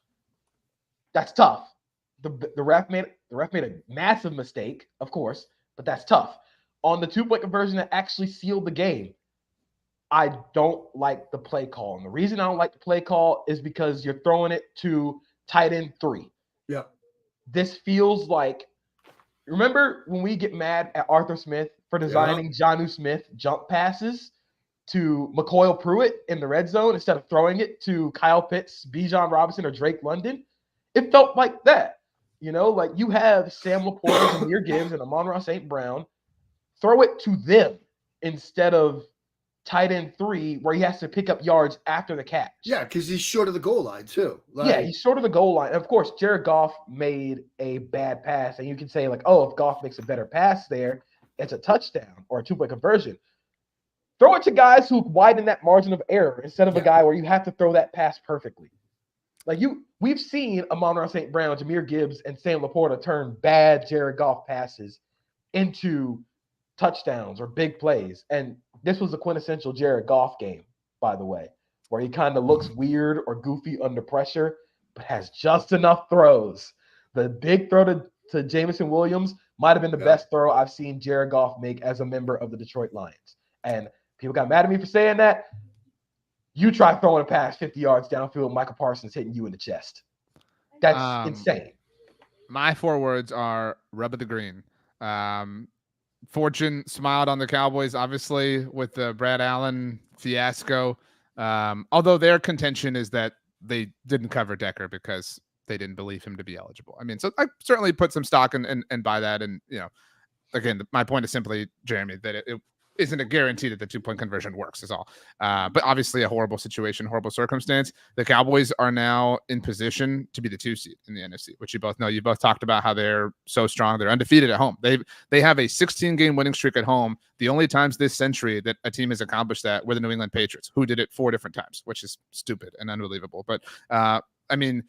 That's tough. The ref made a massive mistake, of course, but that's tough. On the 2-point conversion that actually sealed the game, I don't like the play call. And the reason I don't like the play call is because you're throwing it to tight end 3. Yeah. This feels like, remember when we get mad at Arthur Smith for designing Jonnu Smith jump passes to McCoy Pruitt in the red zone instead of throwing it to Kyle Pitts, Bijan Robinson, or Drake London? It felt like that. Like you have Sam Laporte, Amir Gibbs, and Amon-Ra St. Brown. Throw it to them instead of tight end 3 where he has to pick up yards after the catch. Yeah, because he's short of the goal line too. He's short of the goal line. And of course, Jared Goff made a bad pass. And you can say, like, oh, if Goff makes a better pass there, it's a touchdown or a 2-point conversion. Throw it to guys who widen that margin of error instead of a guy where you have to throw that pass perfectly. We've seen Amon-Ra St. Brown, Jahmyr Gibbs, and Sam Laporta turn bad Jared Goff passes into touchdowns or big plays. And this was a quintessential Jared Goff game, by the way, where he kind of looks weird or goofy under pressure, but has just enough throws. The big throw to Jameson Williams might have been the best throw I've seen Jared Goff make as a member of the Detroit Lions. And people got mad at me for saying that. You try throwing a pass 50 yards downfield, Michael Parsons hitting you in the chest. That's insane. My 4 words are rub of the green. Fortune smiled on the Cowboys, obviously, with the Brad Allen fiasco. Although their contention is that they didn't cover Decker because they didn't believe him to be eligible. I mean, so I certainly put some stock and buy that. And, again, my point is simply, Jeremy, that it isn't a guarantee that the 2-point conversion works is all. But obviously a horrible situation, horrible circumstance. The Cowboys are now in position to be the 2 seed in the NFC, which you both know. You both talked about how they're so strong. They're undefeated at home. They have a 16-game winning streak at home. The only times this century that a team has accomplished that were the New England Patriots, who did it 4 different times, which is stupid and unbelievable. But I mean,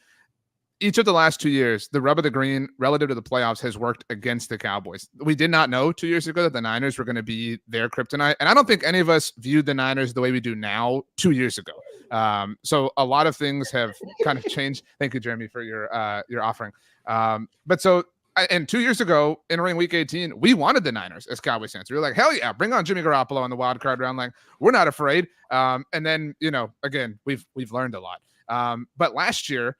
each of the last 2 years, the rub of the green relative to the playoffs has worked against the Cowboys. We did not know 2 years ago that the Niners were going to be their kryptonite. And I don't think any of us viewed the Niners the way we do now 2 years ago. So a lot of things have kind of changed. Thank you, Jeremy, for your offering. And 2 years ago, entering week 18, we wanted the Niners as Cowboys fans. We were like, hell yeah, bring on Jimmy Garoppolo in the wild card round. Like, we're not afraid. And then, again, we've learned a lot. But last year,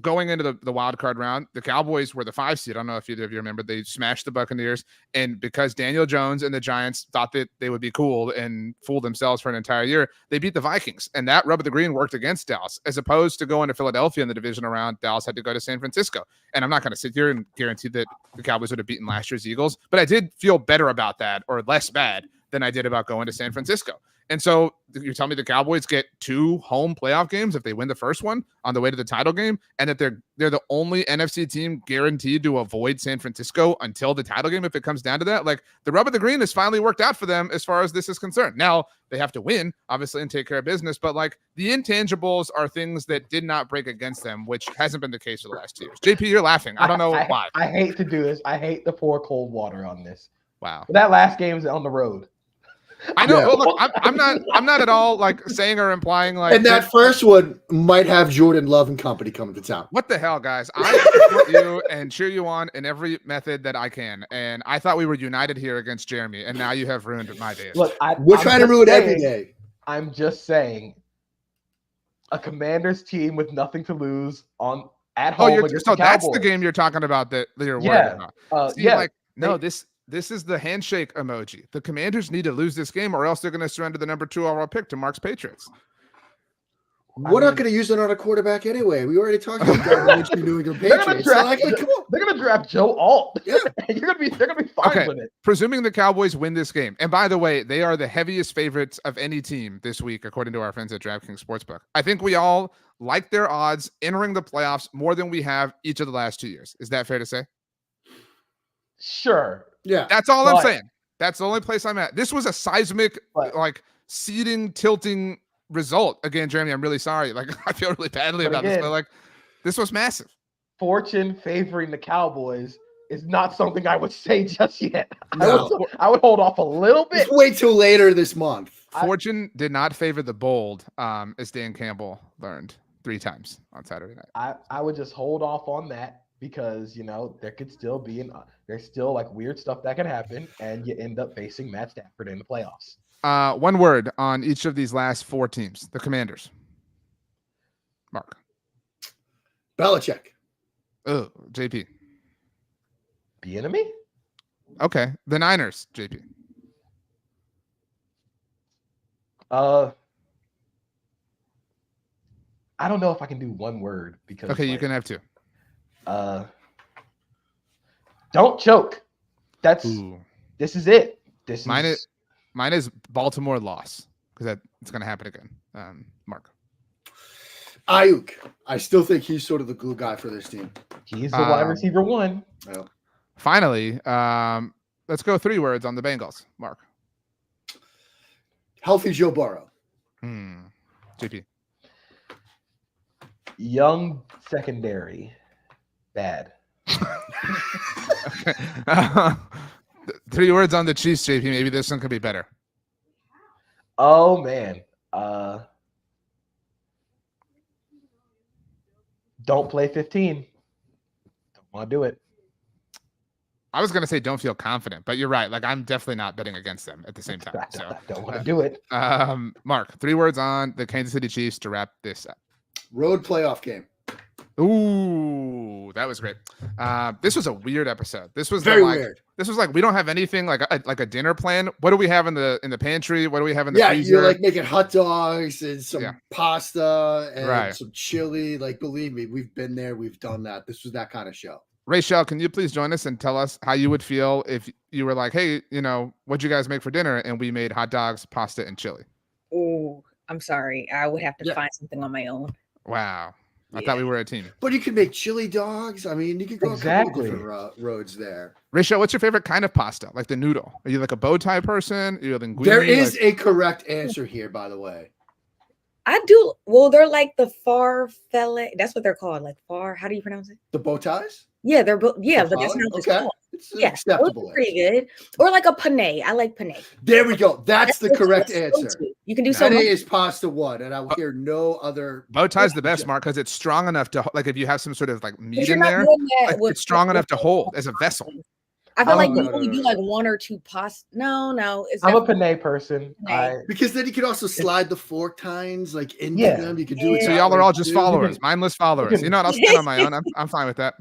going into the wild card round, the Cowboys were the 5 seed. I don't know if either of you remember. They smashed the Buccaneers, and because Daniel Jones and the Giants thought that they would be cool and fool themselves for an entire year, they beat the Vikings, and that rub of the green worked against Dallas. As opposed to going to Philadelphia in the divisional round, Dallas had to go to San Francisco. And I'm not going to sit here and guarantee that the Cowboys would have beaten last year's Eagles, but I did feel better about that, or less bad than I did about going to San Francisco. And so you tell me the Cowboys get 2 home playoff games if they win the first one on the way to the title game, and that they're the only NFC team guaranteed to avoid San Francisco until the title game if it comes down to that. Like, the rub of the green has finally worked out for them as far as this is concerned. Now they have to win, obviously, and take care of business, but like, the intangibles are things that did not break against them, which hasn't been the case for the last 2 years. JP, you're laughing. I don't know why. I hate to do this. I hate to pour cold water on this. Wow. But that last game is on the road. I know. Yeah. Look, I'm not at all like saying or implying like. And that first one might have Jordan Love and company coming to town. What the hell, guys? I support you and cheer you on in every method that I can. And I thought we were united here against Jeremy, and now you have ruined my day. Look, we're trying to ruin every day. I'm just saying, a Commanders team with nothing to lose at home. So that's the game you're talking about that you're worried about. This is the handshake emoji. The Commanders need to lose this game, or else they're going to surrender the number 2 overall pick to Mark's Patriots. We're not going to use another quarterback anyway. We already talked about the New England Patriots. They're going to draft Joe Alt. Yeah. They're going to be fine with it. Presuming the Cowboys win this game, and by the way, they are the heaviest favorites of any team this week, according to our friends at DraftKings Sportsbook. I think we all like their odds entering the playoffs more than we have each of the last 2 years. Is that fair to say? Sure. Yeah. That's all I'm saying. That's the only place I'm at. This was a seismic, seeding, tilting result. Again, Jeremy, I'm really sorry. Like, I feel really badly about this, but like, this was massive. Fortune favoring the Cowboys is not something I would say just yet. No. I would hold off a little bit. Just wait till later this month. Fortune did not favor the bold, as Dan Campbell learned 3 times on Saturday night. I would just hold off on that, because there could still be there's still like weird stuff that can happen, and you end up facing Matt Stafford in the playoffs. One word on each of these last 4 teams. The Commanders. Mark. Belichick. Oh, JP. The enemy? Okay. The Niners, JP. I don't know if I can do one word because. Okay, you can have 2. Don't choke. This is it. Mine is Baltimore loss, because it's going to happen again. Mark. Ayuk. I still think he's sort of the glue guy for this team. He's the wide receiver 1. Yeah. Finally, let's go 3 words on the Bengals. Mark. Healthy Joe Burrow. JP. Young secondary, bad. Okay. 3 words on the Chiefs, JP. Maybe this one could be better. Oh man, don't play 15. Don't want to do it. I was gonna say don't feel confident, but you're right. Like I'm definitely not betting against them at the same time. So I don't want to do it. Mark, 3 words on the Kansas City Chiefs to wrap this up. Road playoff game. Ooh, that was great. This was a weird episode. This was Very like, weird. This was like we don't have anything like a dinner plan. What do we have in the pantry? What do we have in the Yeah, freezer? you're like making hot dogs and some Yeah. pasta and Right. some chili. Like, believe me, we've been there. We've done that. This was that kind of show. Rachel, can you please join us and tell us how you would feel if you were like, hey, what'd you guys make for dinner? And we made hot dogs, pasta, and chili. Oh, I'm sorry. I would have to Yeah. find something on my own. Wow. I thought we were a team. But you could make chili dogs. I mean, you could go a couple Exactly. of different roads there. Rachel, what's your favorite kind of pasta? Like the noodle? Are you like a bow tie person? Are you a linguine? There is a correct answer here, by the way. I do. Well, they're like the farfalle. That's what they're called. Like far. How do you pronounce it? The bow ties? Yeah, they're both. Yeah, but that's Farfalle? not what it's Okay. called. It's Yeah, those acceptable. are pretty good. Or like a penne. I like penne. There we go. That's the what correct it's supposed answer. to. You can do so Penne much. is pasta one, and I will hear no other. Bow tie's the best, Mark, because it's strong enough to like if you have some sort of like But meat you're in not there, doing that like, with- it's strong with- enough to hold as a vessel. I feel Oh, like no, you only do like 1 or 2 pasta. No, it's I'm a definitely- penne person. Penne. Because then you could also slide the fork tines like into Yeah. them. You could do it. So Yeah. y'all are all just too. followers, mindless followers. can- You know what? I'll stand on my own. I'm fine with that.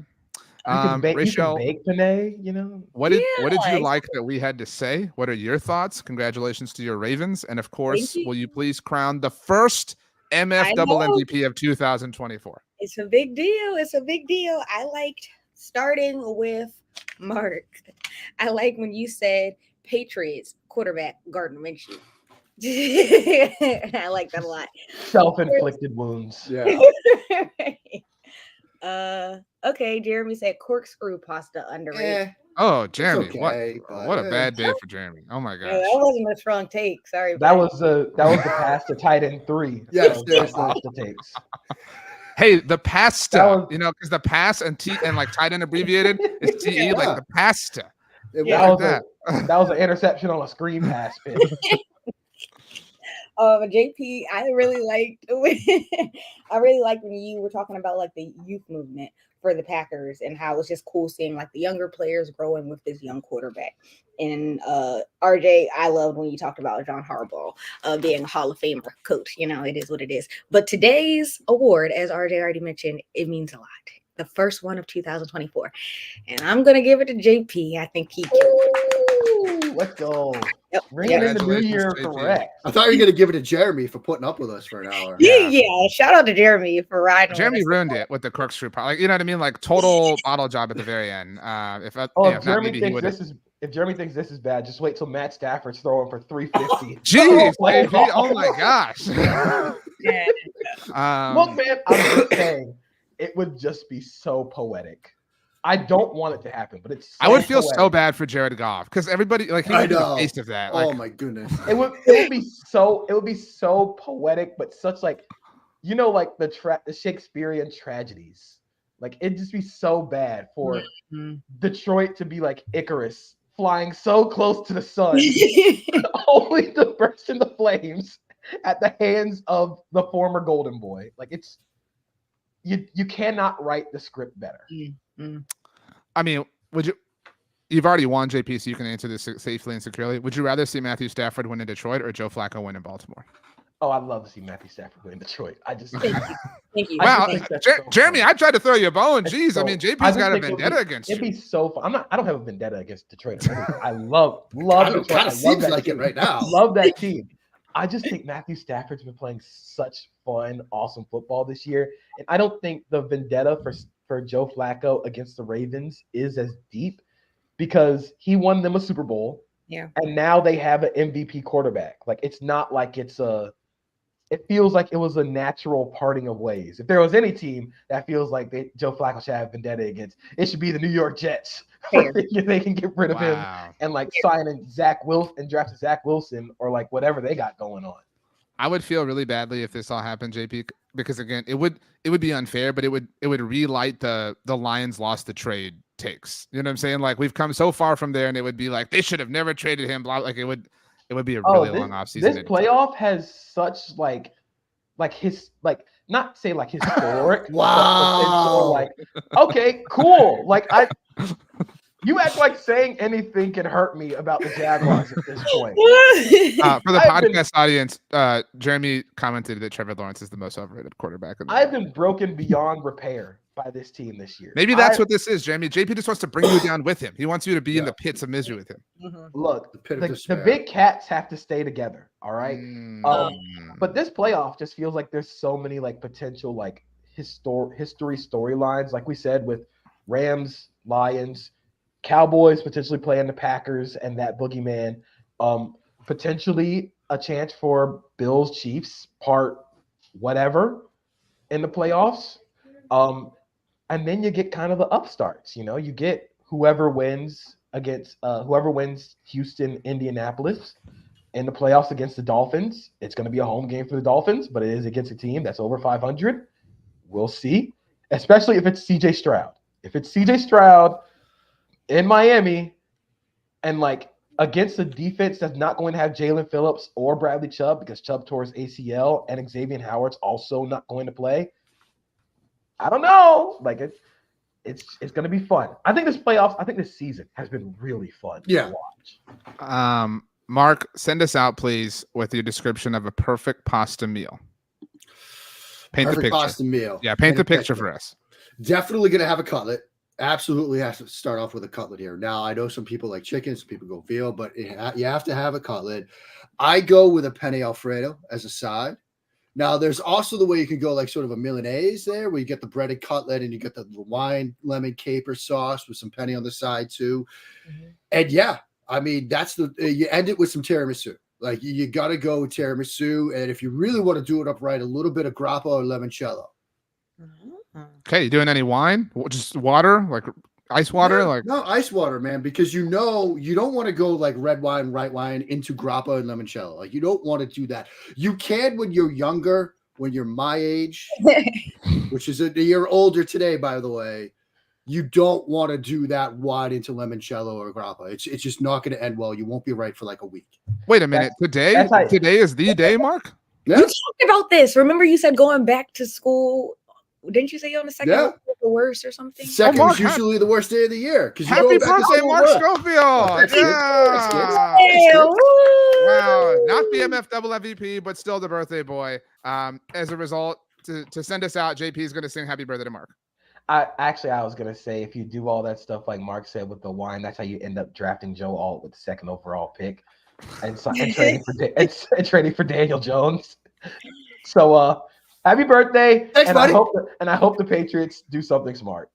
You can Rachel, bake penne, you know. what did Yeah, you like that we had to say? What are your thoughts? Congratulations to your Ravens, and of course, you. will you please crown the first MF I double know. MVP of 2024? It's a big deal. It's a big deal. I liked starting with Mark. I like when you said Patriots quarterback Gardner Minshew. I like that a lot. Self-inflicted wounds. Yeah. Okay, Jeremy said corkscrew pasta underrated. Eh, Oh, Jeremy, okay, but, what a eh. bad day for Jeremy. Oh my Yeah, gosh. that wasn't a strong take. Sorry. That buddy. was the pass to tight end 3. Yes, of seriously. pasta takes. Hey, the pasta, That was- because the pass and T and like tight end abbreviated is TE, Yeah. like the pasta. it Yeah. was- That was an interception on a screen pass. Pitch. JP, I really liked when you were talking about like the youth movement for the Packers and how it's just cool seeing like the younger players growing with this young quarterback. And RJ, I loved when you talked about John Harbaugh being a Hall of Famer coach. It is what it is. But today's award, as RJ already mentioned, it means a lot. The first one of 2024. And I'm gonna give it to JP. I think he killed it. Ooh, let's go. Yep. Ringing in the new Congratulations, year JP. correct. I thought you were going to give it to Jeremy for putting up with us for an hour. Yeah. Shout out to Jeremy for riding. with Jeremy us. ruined it with the corkscrew part. Like, you know what I mean? Like total bottle job at the very end. If Oh, yeah, if if not, Jeremy maybe he thinks would. if Jeremy thinks this is bad, just wait till Matt Stafford's throwing for 350. Jeez, Oh, baby. Oh my gosh. Yeah. Look, man, I'm just saying it would just be so poetic. I don't want it to happen, but it's. I would feel poetic. so bad for Jared Goff because everybody like he I would be the know. taste of that. Oh Like, my goodness. It would be so poetic, but such like like the Shakespearean tragedies. Like it'd just be so bad for Mhm. Detroit to be like Icarus flying so close to the sun, only to burst into flames at the hands of the former Golden Boy. Like it's you cannot write the script better. I mean, would you? You've already won, JP, so you can answer this safely and securely. Would you rather see Matthew Stafford win in Detroit or Joe Flacco win in Baltimore? Oh, I'd love to see Matthew Stafford win in Detroit. I just Thank you. I Wow, just think that's so Jeremy, fun. I tried to throw you a bone. It's Jeez, I so- mean, I JP's just got a think it'd vendetta be- against It'd you. be so fun. I don't have a vendetta against Detroit. I love Kind Detroit. I of love seems that like team. it right now. Love that team. I just think Matthew Stafford's been playing such fun, awesome football this year, and I don't think the vendetta for Joe Flacco against the Ravens is as deep because he won them a Super Bowl. Yeah. And now they have an MVP quarterback. Like it's not like it feels like it was a natural parting of ways. If there was any team that feels like Joe Flacco should have vendetta against, it should be the New York Jets. Fair. They can get rid of him Wow. and like sign in Zach Wilson and draft Zach Wilson or like whatever they got going on. I would feel really badly if this all happened, JP, because again, it would be unfair, but it would relight the Lions lost the trade takes. You know what I'm saying? Like we've come so far from there, and it would be like they should have never traded him. Blah, like it would be a really long offseason. This playoff has such like his not say like historic. Wow. Like okay, cool. Like you act like saying anything can hurt me about the Jaguars at this point. For the podcast audience, Jeremy commented that Trevor Lawrence is the most overrated quarterback. I've been broken beyond repair by this team this year. Maybe that's what this is, Jeremy. JP just wants to bring you down with him. He wants you to be in the pits of misery with him. Look, the big cats have to stay together. All right. But this playoff just feels like there's so many like potential like history storylines, like we said, with Rams, Lions, Cowboys potentially playing the Packers and that boogeyman. Potentially a chance for Bills, Chiefs, part whatever in the playoffs. And then you get kind of the upstarts. You know, you get whoever wins Houston, Indianapolis in the playoffs against the Dolphins. It's going to be a home game for the Dolphins, but it is against a team that's over 500. We'll see, especially if it's CJ Stroud. If it's CJ Stroud in Miami and like against a defense that's not going to have Jalen Phillips or Bradley Chubb because Chubb tore his ACL and Xavier Howard's also not going to play. I don't know. Like it's going to be fun. I think this season has been really fun to watch. Mark, send us out, please, with your description of a perfect pasta meal. Paint the picture. Pasta meal. Yeah, paint the picture for us. Definitely going to have a cutlet. Absolutely has to start off with a cutlet here. Now, I know some people like chicken, some people go veal, but you have to have a cutlet. I go with a penne Alfredo as a side. Now, there's also the way you can go like sort of a Milanese there, where you get the breaded cutlet and you get the wine, lemon, caper sauce with some penne on the side too. Mm-hmm. And yeah, I mean, that's you end it with some tiramisu. Like you got to go with tiramisu. And if you really want to do it upright, a little bit of grappa or limoncello. Mm-hmm. Okay, you doing any wine? Just water, like ice water? No, ice water, man, because you don't want to go like red wine, white wine into grappa and limoncello. Like you don't want to do that. You can when you're younger, when you're my age, which is a year older today, by the way. You don't want to do that wide into limoncello or grappa. It's just not going to end well. You won't be right for like a week. Wait a minute. Today is the day, Mark? Yeah. You talked about this. Remember you said going back to school. Didn't you say on the second was the worst or something? Second is usually the worst day of the year. Happy birthday, Mark Schofield! Wow, not BMF double MVP, but still the birthday boy. As a result, to send us out, JP is going to sing happy birthday to Mark. I was going to say, if you do all that stuff like Mark said with the wine, that's how you end up drafting Joe Alt with the second overall pick and trading for Daniel Jones. So, happy birthday. Thanks, buddy. I hope the Patriots do something smart.